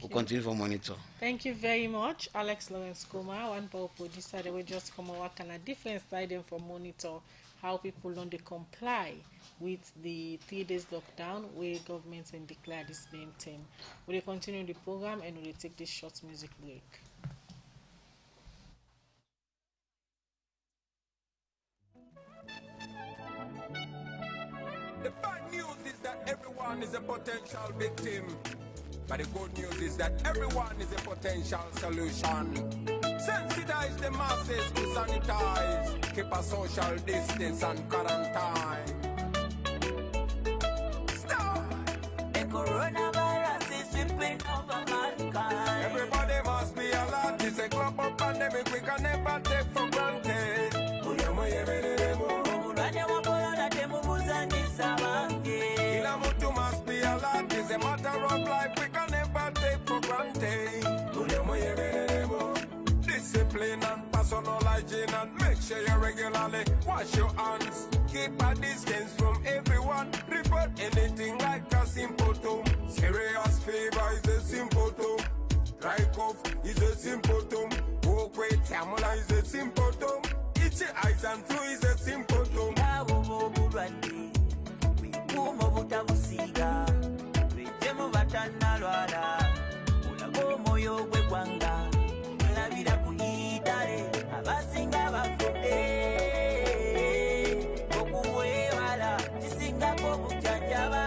Q: we'll continue for monitor.
C: Thank you very much, Alex Lawrence Kuma, one power producer. They will just come and work on a different side and for monitor how people don't they comply with the 3 days lockdown where governments and declare this main thing. We will continue the program and we will take this short music break.
J: The bad news is that everyone is a potential victim. But the good news is that everyone is a potential solution. Sensitize the masses to sanitize, keep a social distance and quarantine. Stop!
N: The coronavirus is sweeping over mankind.
J: Everybody must be alert. It's a global pandemic we can never take for granted. Kila mtu must be alert. It's a matter of life we can never take for granted. Discipline and personal hygiene and make sure you regularly wash your hands. Keep a distance from everyone. Report anything like a symptom. Serious fever is a symptom. Dry cough is a symptom. Walk with tamula is a symptom. Itchy eyes and flu is a symptom.
N: Abasinga bafudde okuwewala kisingako obujjanjaba.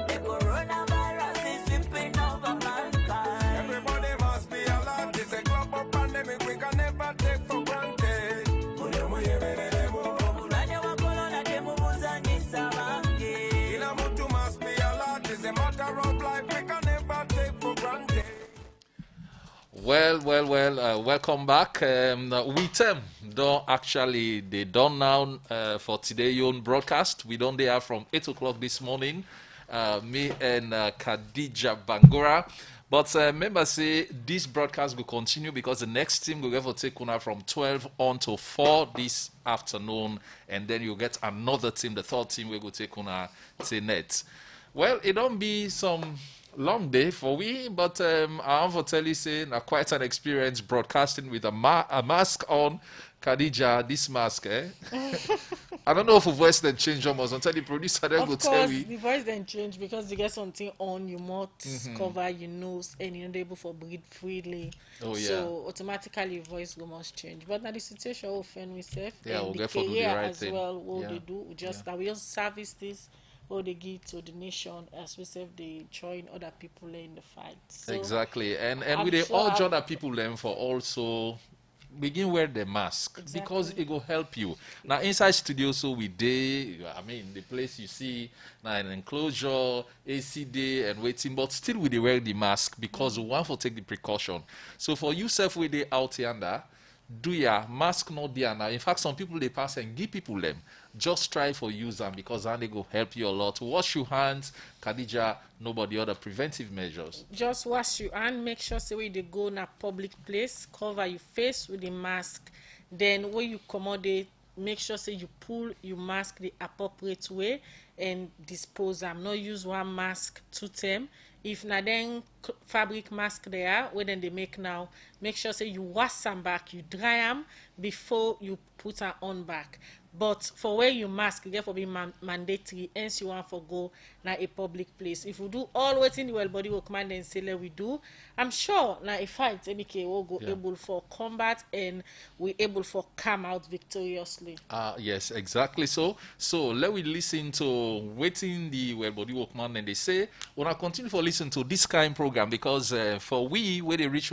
N: The coronavirus is sweeping over mankind.
J: Everybody must be alert. It's a global pandemic we can never take for granted.
N: Obulwadde bwa corona temubuzanyisa bange.
J: Kila mtu must be alert. It's a matter of life we can never take for granted.
A: Well, welcome back. We don't actually, they done now for today own broadcast. We don't there from 8 o'clock this morning. Me and Khadija Bangura. But remember, say this broadcast will continue because the next team will get for take on from 12 on to 4 this afternoon. And then you'll get another team, the third team will go take on tonight. Well, it don't be some long day for we, but I want to tell you, say, quite an experience broadcasting with a mask on. Khadija, this mask, eh? I don't know if the voice then change almost until the producer then go tell me.
C: The voice then change because you get something on your mouth, cover your nose, and you're not able to breathe freely.
A: Oh, yeah.
C: So automatically your voice will must change. But now the situation will find myself
A: Yeah,
C: and
A: we'll
C: the
A: get for do the
C: career
A: right
C: as
A: thing.
C: well. What
A: Yeah.
C: they do, we just service this. What they give to the nation, as we say, they join other people in the fight. So
A: Exactly, and
C: I'm
A: we they
C: sure
A: urge other people then for also begin wear the mask because it will help you. Now inside studio, so we day, I mean the place you see now an enclosure, AC day and waiting, but still we dey wear the mask because we want to take the precaution. So for yourself, we dey out yonder, do ya mask not there now. In fact, some people they pass and give people them. Just try for use them because then they go help you a lot. Wash your hands, Khadija, nobody other preventive measures.
C: Just wash your hand, make sure say when you go in a public place, cover your face with the mask. Then when you accommodate, make sure say you pull your mask the appropriate way and dispose them. Not use one mask two time. If na then fabric mask there, where then they make now, make sure say you wash them back, you dry them before you put them on back. But for where you mask, you get for be mandatory, hence you want for go na a public place. If we do all waiting the well body work man and say let we do, I'm sure na a fight MK will go able for combat and we able for come out victoriously.
A: Yes, exactly so. So let we listen to waiting the well body workman and they say when I continue for listen to this kind of program because for we where they reach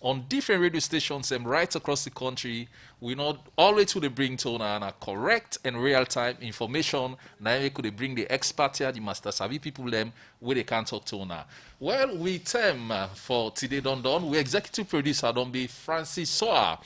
A: on different radio stations and right across the country, we not always could bring to a correct and real-time information. Now we could bring the expert here, the master savvy people them where they can talk to now. Well, we them for today done. We executive producer don't be Francis Soa.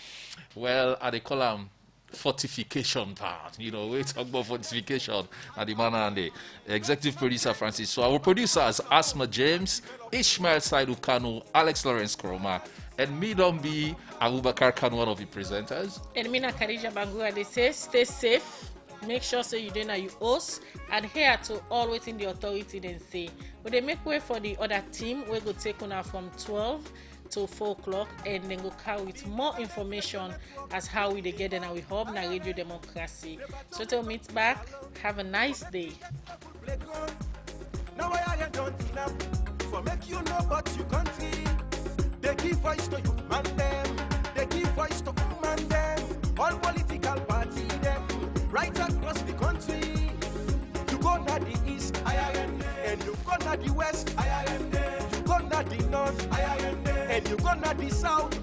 A: Well, I they call him fortification part. You know, we talk about fortification and the man and the executive producer Francis. So our producers Asma James, Ishmael Saidu Kanu, Alex Lawrence Kroma, and me don't be Abubakar Khan, one of the presenters.
C: And me na Khadija Bangura, they say stay safe. Make sure so you don't you host. Adhere to all waiting the authority then say. But they make way for the other team. We go take on from 12 to 4 o'clock and then go carry with more information as how we get and we hope na Radio Democracy. So till meet back, have a nice day.
M: Now I don't enough for make you know what you country. They give voice to you man them. They give voice to woman them. All political party them. Right across the country. You go na the east, I am there. And you go na the west, I am there. You go na the north, I am there. And you go na the south,